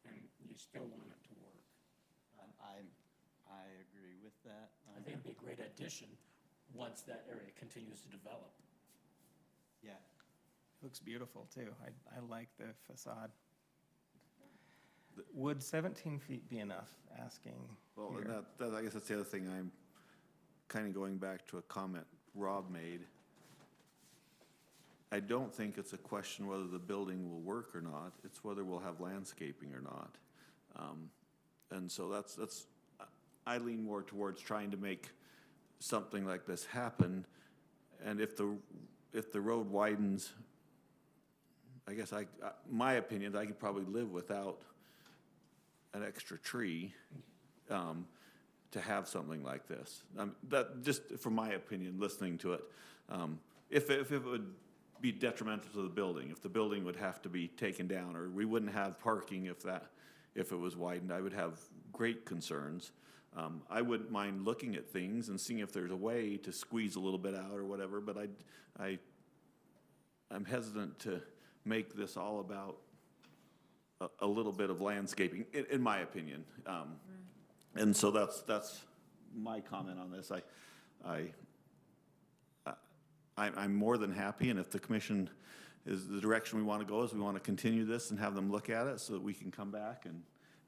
I: and you still want it to work.
H: I agree with that.
D: I think it'd be a great addition once that area continues to develop.
H: Yeah,
B: It looks beautiful too. I like the facade. Would 17 feet be enough, asking
C: Well, and
B: here?
C: I guess that's the other thing, I'm kind of going back to a comment Rob made. I don't think it's a question whether the building will work or not, it's whether we'll have landscaping or not. And so that's, I lean more towards trying to make something like this happen. And if the road widens, I guess my opinion, I could probably live without an extra tree, to have something like this. That, just from my opinion, listening to it, if it would be detrimental to the building, if the building would have to be taken down, or we wouldn't have parking if it was widened, I would have great concerns. I wouldn't mind looking at things and seeing if there's a way to squeeze a little bit out or whatever, but I'm hesitant to make this all about a little bit of landscaping, in my opinion. And so that's my comment on this. I'm more than happy, and if the commission is the direction we want to go, is we want to continue this and have them look at it so that we can come back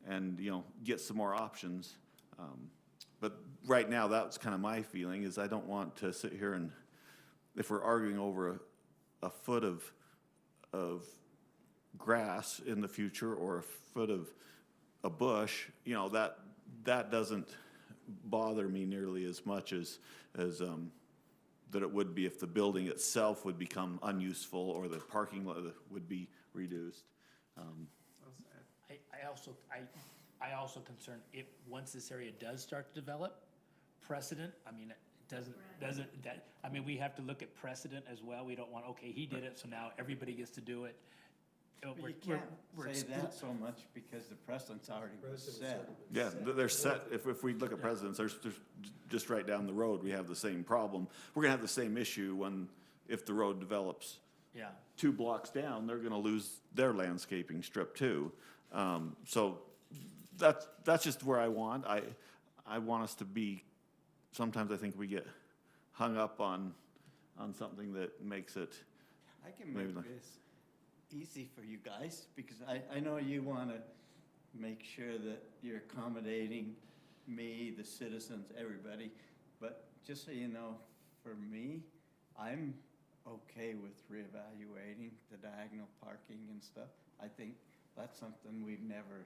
C: and you know, get some more options. But right now, that's kind of my feeling, is I don't want to sit here and, if we're arguing over a foot of grass in the future or a foot of a bush, you know, that doesn't bother me nearly as much as that it would be if the building itself would become unuseful or the parking lot would be reduced.
D: I also concern if, once this area does start to develop, precedent, I mean, we have to look at precedent as well. We don't want, okay, he did it, so now everybody gets to do it.
H: but
D: We're-
H: you can't
D: we're
H: say that
D: exclu-
H: so much because the precedent's already been set.
C: Yeah, they're set, if we look at precedents, there's just right down the road, we have the same problem. We're gonna have the same issue when if the road develops
D: Yeah.
C: 2 blocks down, they're gonna lose their landscaping strip too. So that's just where I want. I want us to be, sometimes I think we get hung up on something that makes it,
H: I can
C: Maybe
H: make
C: not.
H: this easy for you guys, because I know you want to make sure that you're accommodating me, the citizens, everybody. But just so you know, for me, I'm okay with reevaluating the diagonal parking and stuff. I think that's something we've never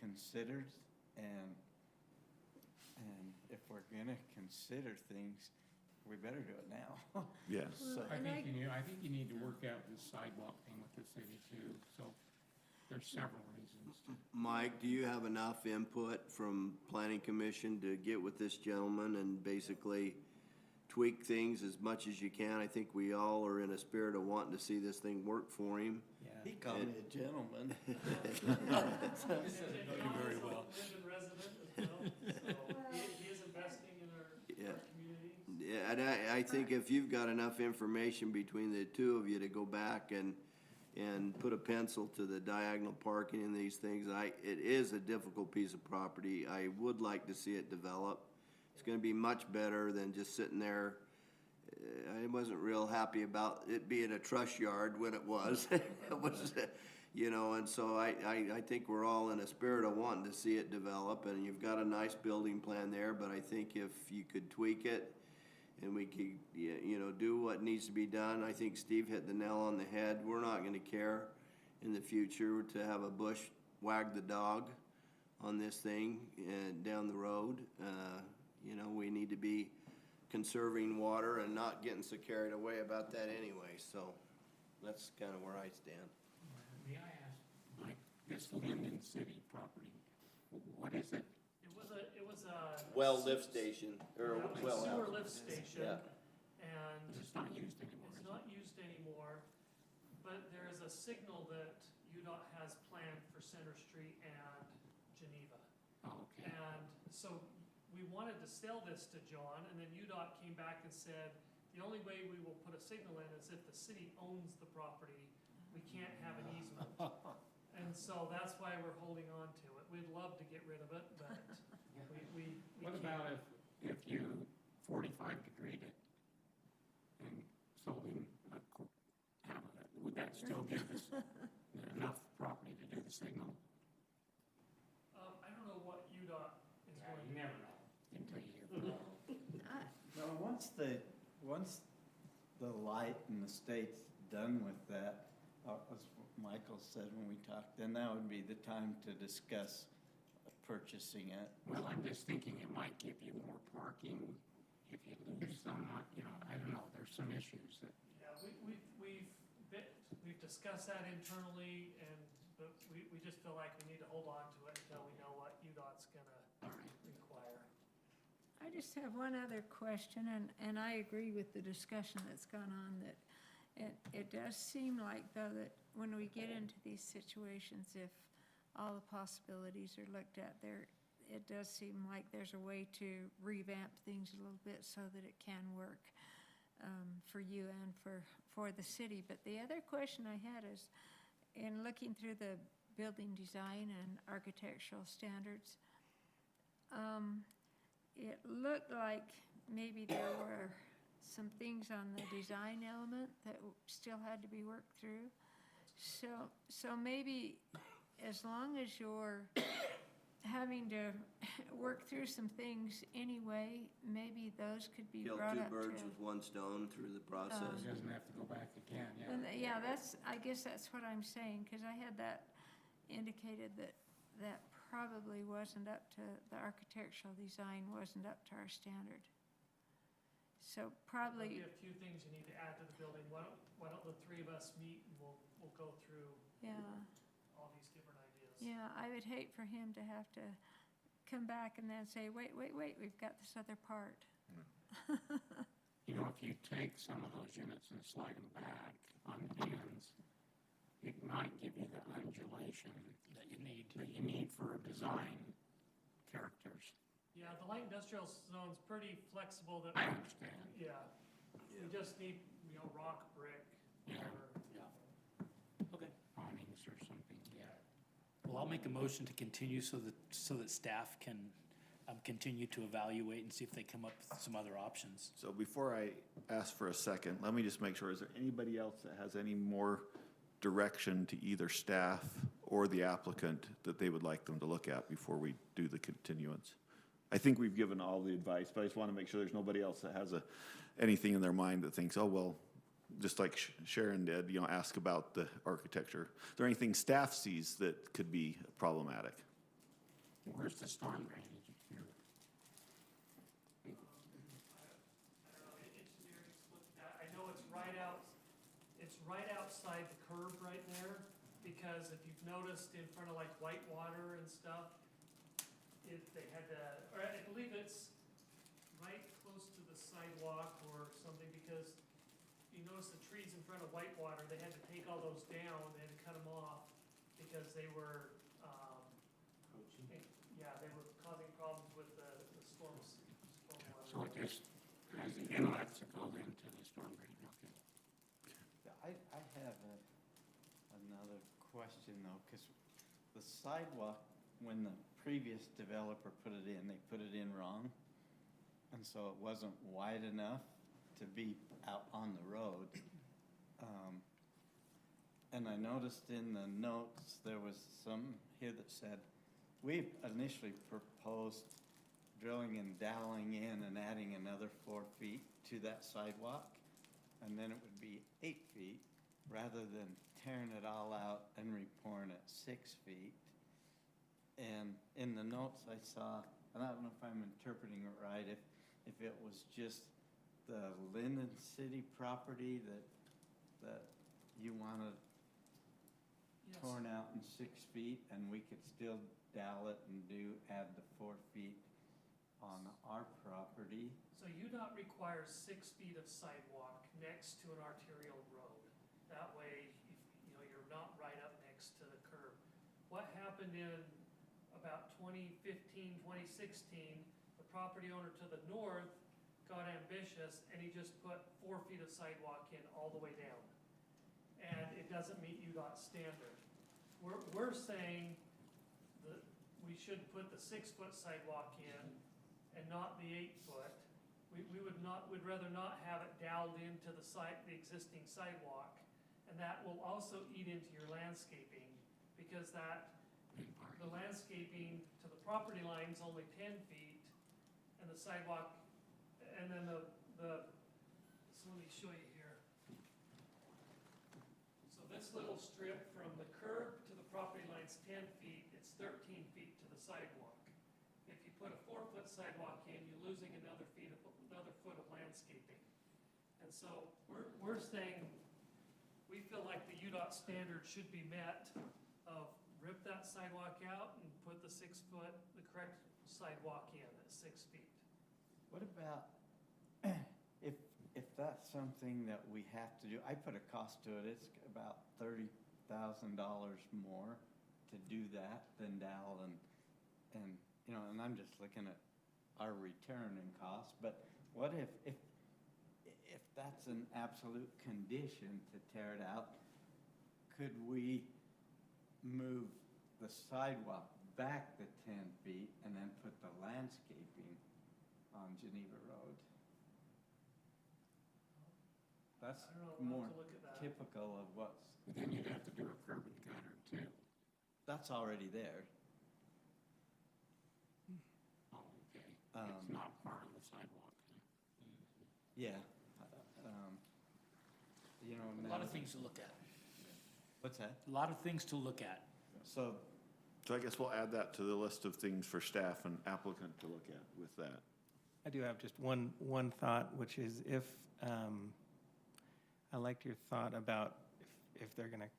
H: considered, and if we're gonna consider things, we better do it now.
C: yeah.
H: So,
I: I
A: And
I: think I think you need to work out this sidewalk thing with the city too, so there's several reasons.
E: Mike, do you have enough input from planning commission to get with this gentleman and basically tweak things as much as you can? I think we all are in a spirit of wanting to see this thing work for him.
H: he called me a gentleman.
G: And
D: very
G: also
D: well.
G: Lindon resident as well, so he is investing in our
E: Yeah.
G: community.
E: Yeah, and I think if you've got enough information between the two of you to go back and put a pencil to the diagonal parking and these things, it is a difficult piece of property. I would like to see it develop. It's gonna be much better than just sitting there. I wasn't real happy about it being a truss yard when it was. It was, you know, and so I think we're all in a spirit of wanting to see it develop, and you've got a nice building plan there, but I think if you could tweak it and we could, you know, do what needs to be done, I think Steve hit the nail on the head. We're not gonna care in the future to have a bush wag the dog on this thing down the road. You know, we need to be conserving water and not getting so carried away about that anyway, so that's kind of where I stand.
I: May I ask, Mike, this Lindon City property, what is it?
G: It was a.
E: Well, lift station, or
G: Yeah,
E: well
G: sewer
E: house.
G: lift station,
E: Yeah.
G: and
I: It's not used anymore,
G: it's
I: is
G: not used anymore, but there is a signal that UDOT has planned for Center Street and Geneva.
I: it? Oh, okay.
G: And so we wanted to sell this to John, and then UDOT came back and said, the only way we will put a signal in is if the city owns the property. We can't have an easement. And so that's why we're holding on to it. We'd love to get rid of it, but we
I: What
G: can't.
I: about if you 45-degreed it and sold him half of it? Would that still give us enough property to do the signal?
G: I don't know what UDOT is going to.
I: You never know until you hear.
H: No, once the light in the state's done with that, as Michael said when we talked, then that would be the time to discuss purchasing it.
I: Well, I'm just thinking it might give you more parking if you lose some, you know, I don't know, there's some issues that.
G: Yeah, we've discussed that internally, but we just feel like we need to hold on to it until we know what UDOT's gonna require.
A: I just have one other question, and I agree with the discussion that's gone on, that it does seem like, though, that when we get into these situations, if all the possibilities are looked at there, it does seem like there's a way to revamp things a little bit so that it can work for you and for the city. But the other question I had is, in looking through the building design and architectural standards, it looked like maybe there were some things on the design element that still had to be worked through. So maybe as long as you're having to work through some things anyway, maybe those could be
E: Kill
A: brought
E: two
A: up to.
E: birds with one stone through the process.
I: He doesn't have to go back again, yeah.
A: And yeah, I guess that's what I'm saying, because I had that indicated that probably wasn't up to, the architectural design wasn't up to our standard. So
G: There'll
A: probably,
G: be a few things you need to add to the building. Why don't the three of us meet and we'll go through
A: yeah,
G: all these different ideas.
A: yeah, I would hate for him to have to come back and then say, wait, we've got this other part.
I: You know, if you take some of those units and slide them back on the ends, it might give you the undulation that you need for design characters.
G: Yeah, the light industrial zone's pretty flexible that,
I: I understand.
G: yeah. We just need, rock, brick,
I: Yeah.
G: whatever.
D: Yeah. Okay.
I: awnings or something, yeah.
D: Well, I'll make a motion to continue so that staff can continue to evaluate and see if they come up with some other options.
C: So before I ask for a second, let me just make sure, is there anybody else that has any more direction to either staff or the applicant that they would like them to look at before we do the continuance? I think we've given all the advice, but I just want to make sure there's nobody else that has anything in their mind that thinks, oh, well, just like Sharon did, ask about the architecture. Is there anything staff sees that could be problematic?
I: Where's the storm drainage here?
G: I don't know, the engineering's looked at, I know it's right outside the curb right there, because if you've noticed in front of like Whitewater and stuff, they had to, or I believe it's right close to the sidewalk or something, because you notice the trees in front of Whitewater, they had to take all those down, they had to cut them off, because they were, yeah, they were causing problems with the storms.
I: So it just has the inlets that go into the storm drain, okay.
H: I have another question though, because the sidewalk, when the previous developer put it in, they put it in wrong. And so it wasn't wide enough to be out on the road. And I noticed in the notes, there was some here that said, we've initially proposed drilling and doweling in and adding another 4 feet to that sidewalk. And then it would be 8 feet, rather than tearing it all out and repouring it 6 feet. And in the notes I saw, and I don't know if I'm interpreting it right, if it was just the Lindon City property that you wanted
G: Yes.
H: torn out in 6 feet, and we could still dowel it and add the 4 feet on our property.
G: So UDOT requires 6 feet of sidewalk next to an arterial road. That way, you're not right up next to the curb. What happened in about 2015, 2016, the property owner to the north got ambitious and he just put 4 feet of sidewalk in all the way down. And it doesn't meet UDOT standard. We're saying that we should put the 6-foot sidewalk in and not the 8-foot. We'd rather not have it doweled into the existing sidewalk. And that will also eat into your landscaping, because the landscaping to the property line is only 10 feet, and the sidewalk, and then so let me show you here. So this little strip from the curb to the property line is 10 feet, it's 13 feet to the sidewalk. If you put a 4-foot sidewalk in, you're losing another foot of landscaping. And so we're saying, we feel like the UDOT standard should be met of rip that sidewalk out and put the correct sidewalk in at 6 feet.
H: What about if that's something that we have to do? I put a cost to it. It's about $30,000 more to do that than dowel and I'm just looking at our return and cost. But what if that's an absolute condition to tear it out? Could we move the sidewalk back the 10 feet and then put the landscaping on Geneva Road? That's
G: I don't know, we'll
H: more
G: have to look at that.
H: typical of what's,
I: But then you'd have to do a curb and gutter too.
H: that's already there.
I: Oh, okay.
H: Um,
I: It's not part of the sidewalk.
H: Yeah.
D: A lot of things to look at.
H: What's that?
D: A lot of things to look at.
H: So,
C: So I guess we'll add that to the list of things for staff and applicant to look at with that.
B: I do have just one thought, which is if, I liked your thought about if they're gonna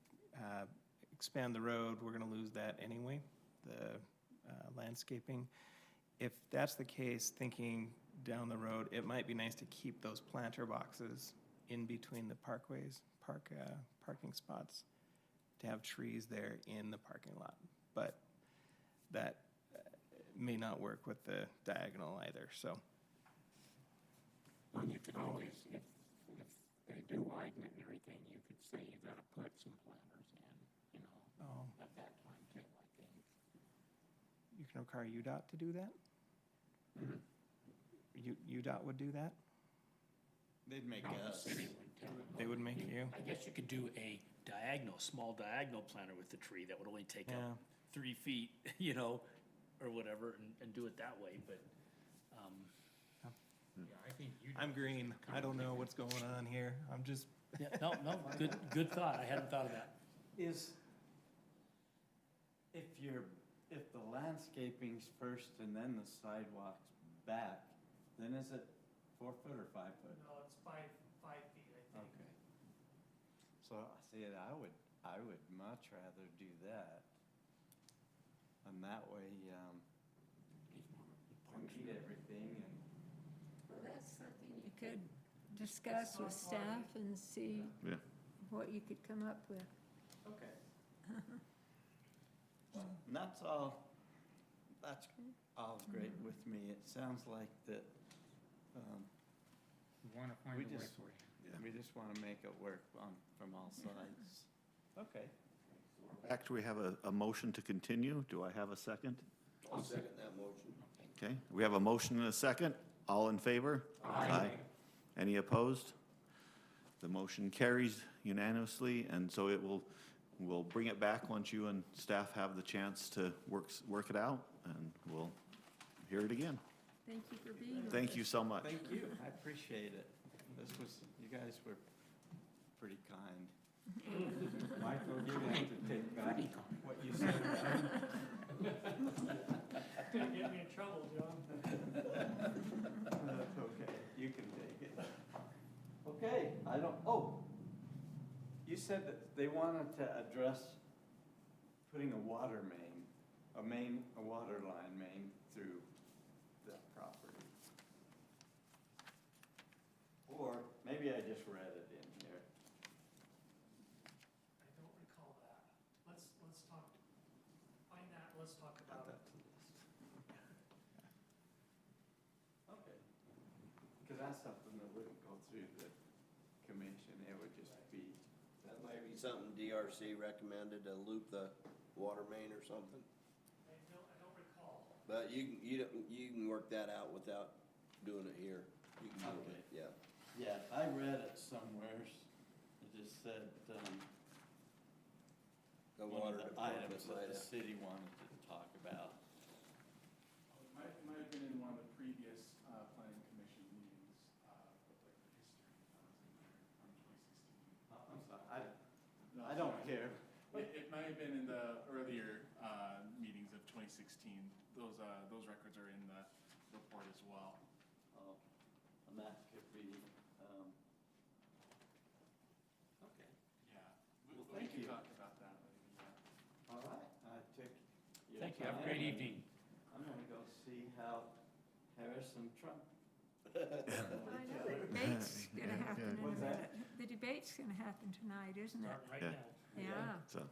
B: expand the road, we're gonna lose that anyway, the landscaping. If that's the case, thinking down the road, it might be nice to keep those planter boxes in between the parking spots, to have trees there in the parking lot. But that may not work with the diagonal either, so.
I: And you could always, if if they do widen it and everything, you could say you gotta put some planters in,
B: Oh,
I: at that time too, I think.
B: you can require UDOT to do that? UDOT would do that?
H: They'd make
I: No, the
H: us.
I: city would tell them.
B: They would make you?
D: I guess you could do a small diagonal planter with the tree that would only take
B: Yeah.
D: up 3 feet, or whatever, and do it that way, but,
I: Yeah, I think you.
B: I'm green. I don't know what's going on here. I'm just,
D: yeah, no, good thought. I hadn't thought of that.
H: Is, if the landscaping's first and then the sidewalk's back, then is it 4 foot or 5 foot?
G: No, it's 5 feet, I think.
H: Okay. So, see, I would much rather do that. And that way, we need everything and.
A: Well, that's something you could discuss with staff and see
C: Yeah.
A: what you could come up with.
H: Okay. And that's all great with me. It sounds like that,
I: We wanna find
H: we
I: a way
H: just-
I: for you.
H: we just want to make it work from all sides. Okay.
C: Back, do we have a motion to continue? Do I have a second?
E: I'll second that motion.
C: Okay, we have a motion and a second. All in favor? Aye. Any opposed? The motion carries unanimously, and so we'll bring it back once you and staff have the chance to work it out, and we'll hear it again.
A: Thank you for being with us.
C: Thank you so much.
H: Thank you. I appreciate it. You guys were pretty kind. Michael, you're going to have to take back what you said.
G: Gonna get me in trouble, John.
H: That's okay. You can take it. Okay, you said that they wanted to address putting a water main, a water line main through that property. Or maybe I just read it in here.
G: I don't recall that. Let's talk, find that, let's talk about it.
H: Okay. Because that's something that wouldn't go through the commission, it would just be.
E: That might be something DRC recommended, to loop the water main or something.
G: I don't recall.
E: But you can work that out without doing it here. You can do
H: Okay.
E: it, yeah.
H: Yeah, I read it somewhere, it just said,
E: The
H: one
E: water
H: of the
E: department
H: items that
E: might
H: the
E: have.
H: city wanted to talk about.
F: It might have been in one of the previous planning commission meetings, but like the history was in there from 2016.
H: I'm sorry,
F: No,
H: I don't
F: sorry.
H: care.
F: It might have been in the earlier meetings of 2016. Those records are in the report as well.
H: Oh, and that could be, okay,
F: Yeah.
H: Well,
F: We
H: thank
F: can
H: you.
F: talk about that later, yeah.
H: all right, I took your
D: Thank you. Have a
H: time,
D: great
H: and
D: evening.
H: I'm gonna go see how Harris and Trump.
A: I know, the debate's gonna happen in a
H: What's that?
A: minute. The debate's gonna happen tonight, isn't it?
D: Start right
C: Yeah.
D: now.
A: Yeah.
C: So,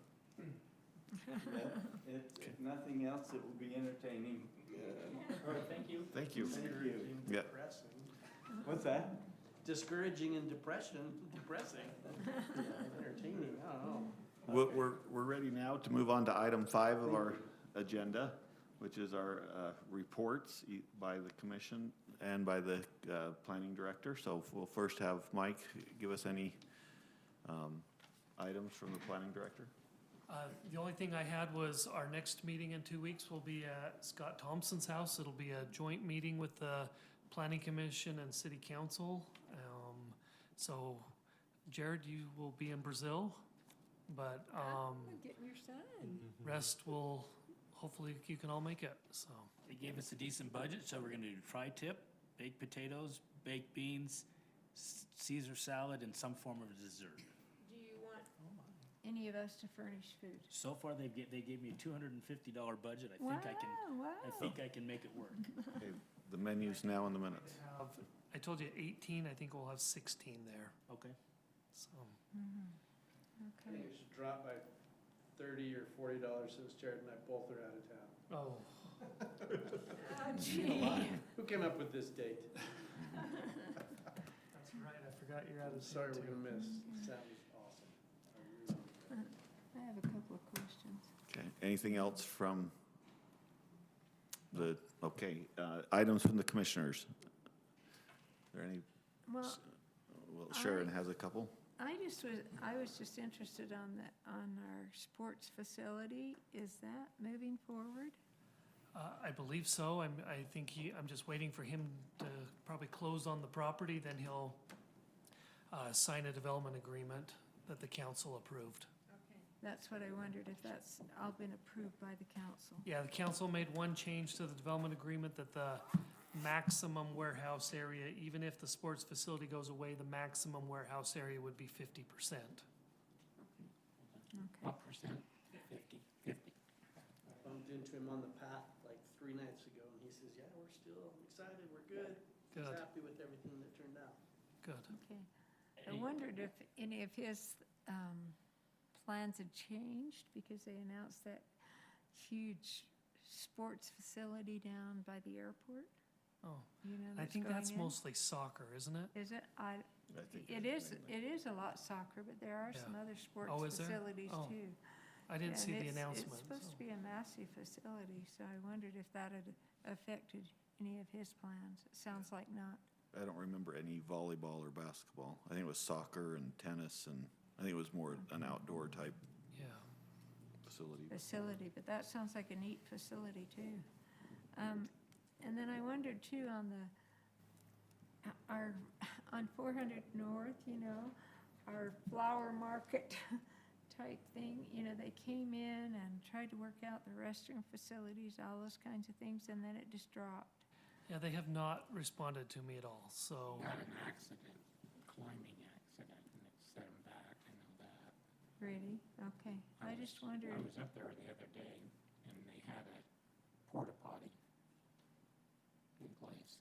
H: If nothing else, it will be entertaining.
D: All right, thank you.
C: thank you.
H: Thank you.
C: Yeah.
J: Depressing.
H: What's that?
K: Discouraging and depressing. Entertaining, I don't know.
C: We're ready now to move on to item 5 of our agenda, which is our reports by the commission and by the planning director. So we'll first have Mike give us any items from the planning director.
G: The only thing I had was our next meeting in 2 weeks will be at Scott Thompson's house. It'll be a joint meeting with the Planning Commission and City Council. So Jared, you will be in Brazil, but
A: I'm getting your son.
G: rest will, hopefully you can all make it, so.
D: They gave us a decent budget, so we're gonna do tri-tip, baked potatoes, baked beans, Caesar salad, and some form of dessert.
A: Do you want any of us to furnish food?
D: So far, they gave me a $250 budget. I think I can make it work.
C: Okay, the menu's now in the minutes.
G: I told you 18, I think we'll have 16 there,
D: Okay.
G: so.
J: I think it should drop by $30 or $40 since Jared and I both are out of town.
G: Oh,
A: Oh, gee.
J: Who came up with this date?
G: that's right, I forgot got your
J: I'm
G: attitude
J: sorry we're
G: too.
J: gonna miss. That was awesome.
A: I have a couple of questions.
C: Okay, anything else from the, okay, items from the commissioners? Are there any,
A: Well,
C: well, Sharon has a couple.
A: I was just interested on our sports facility. Is that moving forward?
G: I believe so. I'm just waiting for him to probably close on the property, then he'll sign a development agreement that the council approved.
A: That's what I wondered, if that's all been approved by the council.
G: Yeah, the council made one change to the development agreement that the maximum warehouse area, even if the sports facility goes away, the maximum warehouse area would be 50%.
A: Okay.
I: What percent? 50.
K: Bumped into him on the path like 3 nights ago, and he says, yeah, we're still excited, we're good. He's
G: Good.
K: happy with everything that turned out.
G: Good.
A: Okay. I wondered if any of his plans had changed, because they announced that huge sports facility down by the airport.
G: Oh,
A: You know,
G: I think that's
A: going in.
G: mostly soccer, isn't it?
A: Is it?
C: I think
A: It is a lot soccer, but there are some
G: Yeah.
A: other sports
G: Oh, is there?
A: facilities
G: Oh,
A: too.
G: I didn't
A: Yeah,
G: see
A: and
G: the
A: it's
G: announcement.
A: supposed to
G: so-
A: be a massive facility, so I wondered if that had affected any of his plans. It sounds like not.
C: I don't remember any volleyball or basketball. I think it was soccer and tennis, and I think it was more an outdoor type
G: Yeah.
C: facility.
A: But that sounds like a neat facility too. And then I wondered too on 400 North, you know, our flower market type thing, you know, they came in and tried to work out the restroom facilities, all those kinds of things, and then it just dropped.
G: Yeah, they have not responded to me at all, so,
I: Had an accident, climbing accident, and it set him back, I know that.
A: Really? Okay. I just wondered.
I: I was up there the other day, and they had a porta potty in place.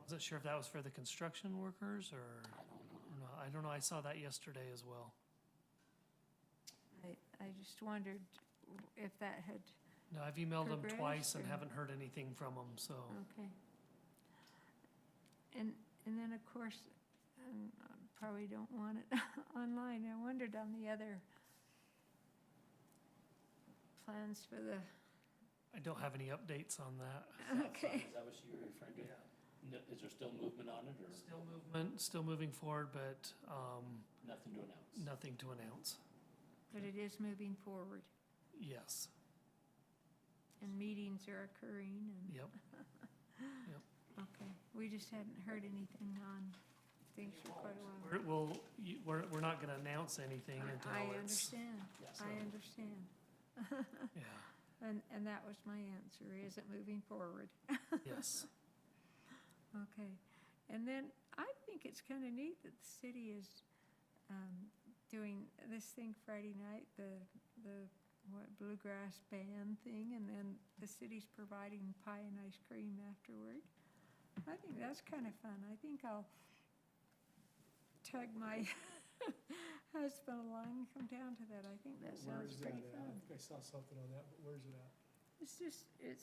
G: wasn't sure if that was for the construction workers or
I: I don't know.
G: not. I don't know. I saw that yesterday as well.
A: I just wondered if that had,
G: No, I've emailed them
A: Progress
G: twice and
A: or-
G: haven't heard anything from them, so.
A: okay. And then, of course, I probably don't want it online. I wondered on the other plans for the,
G: I don't have any updates on that.
A: okay.
D: Is that what you were referring to? Is there still movement on it, or
G: Still movement, still moving forward, but
D: nothing to announce?
G: nothing to announce.
A: But it is moving forward,
G: Yes,
A: and meetings are occurring, and,
G: yep.
A: okay. We just hadn't heard anything on things for quite a while.
G: We're not gonna announce anything until
A: I
G: it's.
A: understand,
D: Yes.
A: I understand.
G: Yeah,
A: And that was my answer, is it moving forward?
G: yes.
A: Okay, and then I think it's kind of neat that the city is doing this thing Friday night, the bluegrass band thing, and then the city's providing pie and ice cream afterward. I think that's kind of fun. I think I'll tug my husband along and come down to that. I think that
J: Where
A: sounds
J: is that
A: pretty
J: at?
A: fun.
J: I think I saw something on that, but where's it at?
A: It's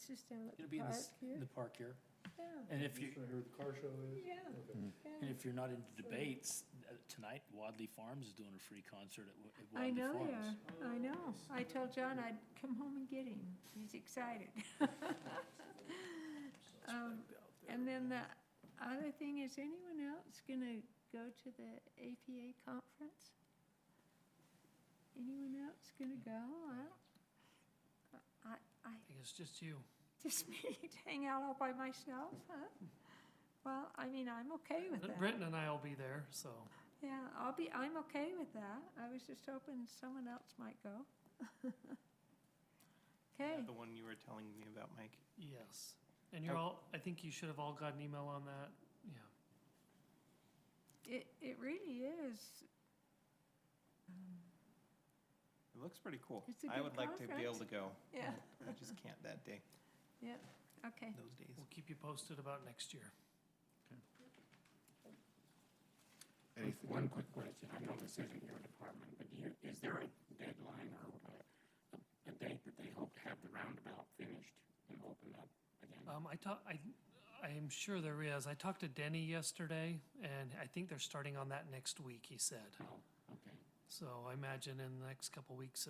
A: just down at
D: It'll
A: the
D: be in
A: park here.
D: the park here.
A: Yeah,
D: And if you,
J: That's where the car show is?
A: yeah,
J: Okay.
A: yeah.
D: and if you're not into debates, tonight Wadley Farms is doing a free concert at
A: I
D: Wadley
A: know they
D: Farms.
A: are, I know. I told John I'd come home and get him. He's excited. And then the other thing, is anyone else gonna go to the APA conference? Anyone else gonna go? I
G: I think it's just you.
A: just me to hang out all by myself, huh? Well, I mean, I'm okay with that.
G: Britton and I will be there, so.
A: Yeah, I'm okay with that. I was just hoping someone else might go. Okay,
B: The one you were telling me about, Mike.
G: Yes, and you're all, I think you should have all got an email on that, yeah.
A: it really is.
B: It looks pretty cool.
A: It's a
B: I
A: good
B: would like to be able
A: conference.
B: to go.
A: Yeah,
B: I just can't that day,
A: yeah, okay.
B: those days.
G: We'll keep you posted about next year.
C: Anything?
I: One quick question, I know this isn't your department, but is there a deadline or a date that they hope to have the roundabout finished and opened up again?
G: I'm sure there is. I talked to Denny yesterday, and I think they're starting on that next week, he said.
I: Oh, okay.
G: So I imagine in the next couple weeks,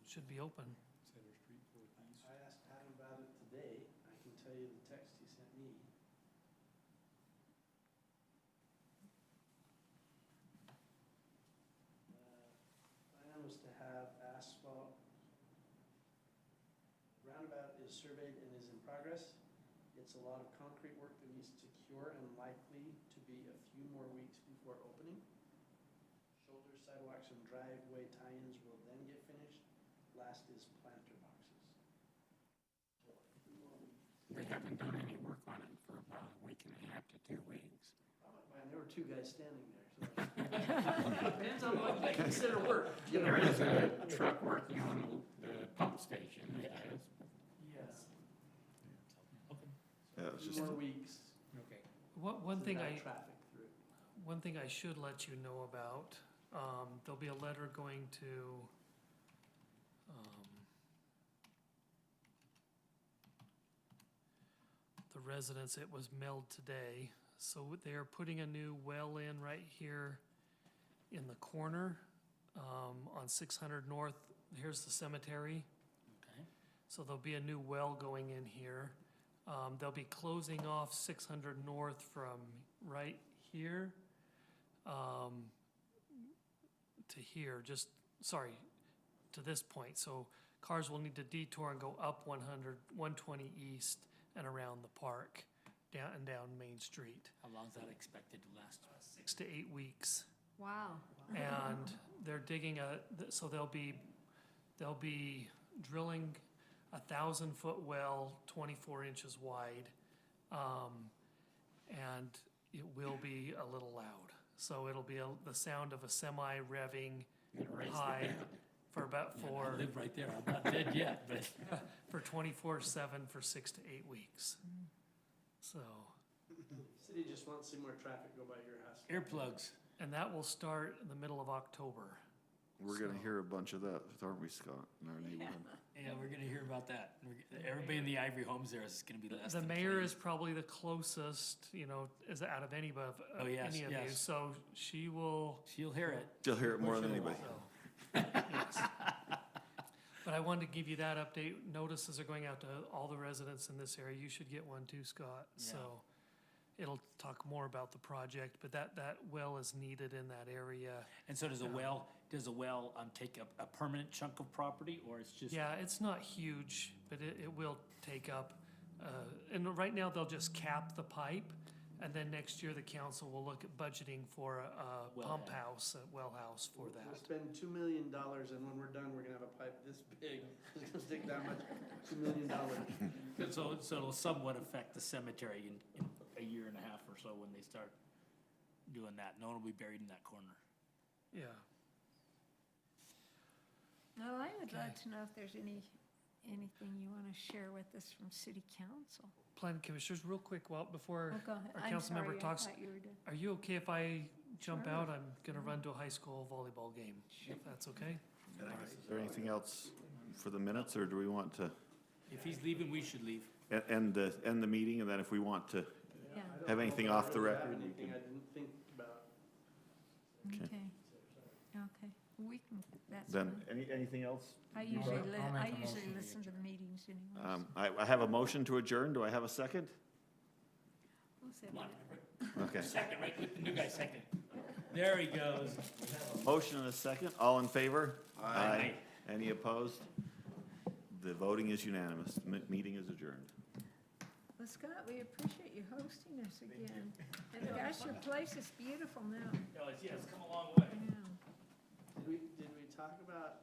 G: should be open.
J: Center Street Northeast.
K: I asked Adam about it today. I can tell you the text he sent me. Plan was to have asphalt. Roundabout is surveyed and is in progress. It's a lot of concrete work that needs to cure and likely to be a few more weeks before opening. Shoulder sidewalks and driveway tie-ins will then get finished. Last is planter boxes. So a few more weeks.
I: They haven't done any work on it for about a week and a half to 2 weeks.
K: Man, there were two guys standing there, so. Depends on what they consider work. you know.
I: There is a truck working on the pump station.
K: Yes.
C: Yeah, it was
K: Few
C: just,
K: more weeks.
D: Okay.
G: One
K: to
G: thing
K: drive
G: I,
K: Traffic through.
G: one thing I should let you know about, there'll be a letter going to, the residents. It was mailed today. So they are putting a new well in right here in the corner, on 600 North. Here's the cemetery.
D: Okay.
G: So there'll be a new well going in here. They'll be closing off 600 North from right here to here, to this point. So cars will need to detour and go up 120 East and around the park, down Main Street.
D: How long is that expected to last?
G: 6 to 8 weeks.
A: Wow.
G: And they're digging so they'll be drilling 1,000-foot well, 24 inches wide. And it will be a little loud. So it'll be the sound of a semi revving high for about
D: I live right there. I'm not dead yet, but.
G: for 24/7 for 6 to 8 weeks. So,
K: City just wants to see more traffic go by your house.
D: Earplugs.
G: and that will start in the middle of October.
C: we're gonna
G: So-
C: hear a bunch of that, aren't we, Scott, in our neighborhood?
D: Yeah, we're gonna hear about that. Everybody in the Ivory Homes there is gonna be less
G: The
D: than
G: mayor
D: pleased.
G: is probably the closest, is out of any of
D: Oh, yes,
G: any of you.
D: yes.
G: So she will.
D: She'll hear it.
C: She'll hear it more than anybody.
G: Yes. But I wanted to give you that update. Notices are going out to all the residents in this area. You should get one too, Scott.
D: Yeah.
G: So it'll talk more about the project, but that well is needed in that area.
D: And so does a well take up a permanent chunk of property, or it's just?
G: Yeah, it's not huge, but it will take up, and right now they'll just cap the pipe. And then next year, the council will look at budgeting for a pump
D: Wellhead.
G: house, a well house for
K: We'll
G: that.
K: spend $2 million, and when we're done, we're gonna have a pipe this big. It's gonna take that much, $2 million.
D: So it'll somewhat affect the cemetery in a year and a half or so when they start doing that. No one will be buried in that corner.
G: Yeah.
A: Now, I would like
G: Okay.
A: to know if there's anything you want to share with us from city council.
G: Planning commissioners, real quick, before
A: Oh, go ahead.
G: our
A: I'm
G: council member
A: sorry, I
G: talks,
A: thought you were done.
G: are you okay if I jump
A: Sure.
G: out? I'm gonna run to a high school volleyball game, if that's okay?
C: Is there anything else for the minutes, or do we want to
D: If he's leaving, we should leave.
C: end the meeting, and then if we want to
A: Yeah,
K: I don't
C: have
K: know
C: anything
K: if I
C: off the
K: really have
C: record, we
K: Anything
C: can-
K: I didn't think about.
C: Okay.
A: okay. Okay, we can, that's
C: then,
A: fine.
C: anything else?
A: I usually,
I: I'll make a motion to
A: listen to the meetings anyways.
C: I have a motion to adjourn. Do I have a second?
A: We'll say
D: Come on,
A: that.
C: Okay.
D: second, right, with the new guy second. There he goes.
C: Motion and a second. All in favor?
D: Aye.
C: Any opposed? The voting is unanimous. Meeting is adjourned.
A: Well, Scott, we appreciate you hosting us again. And gosh, your place is beautiful now.
D: No, it's come a long way.
A: Yeah.
K: Did we talk about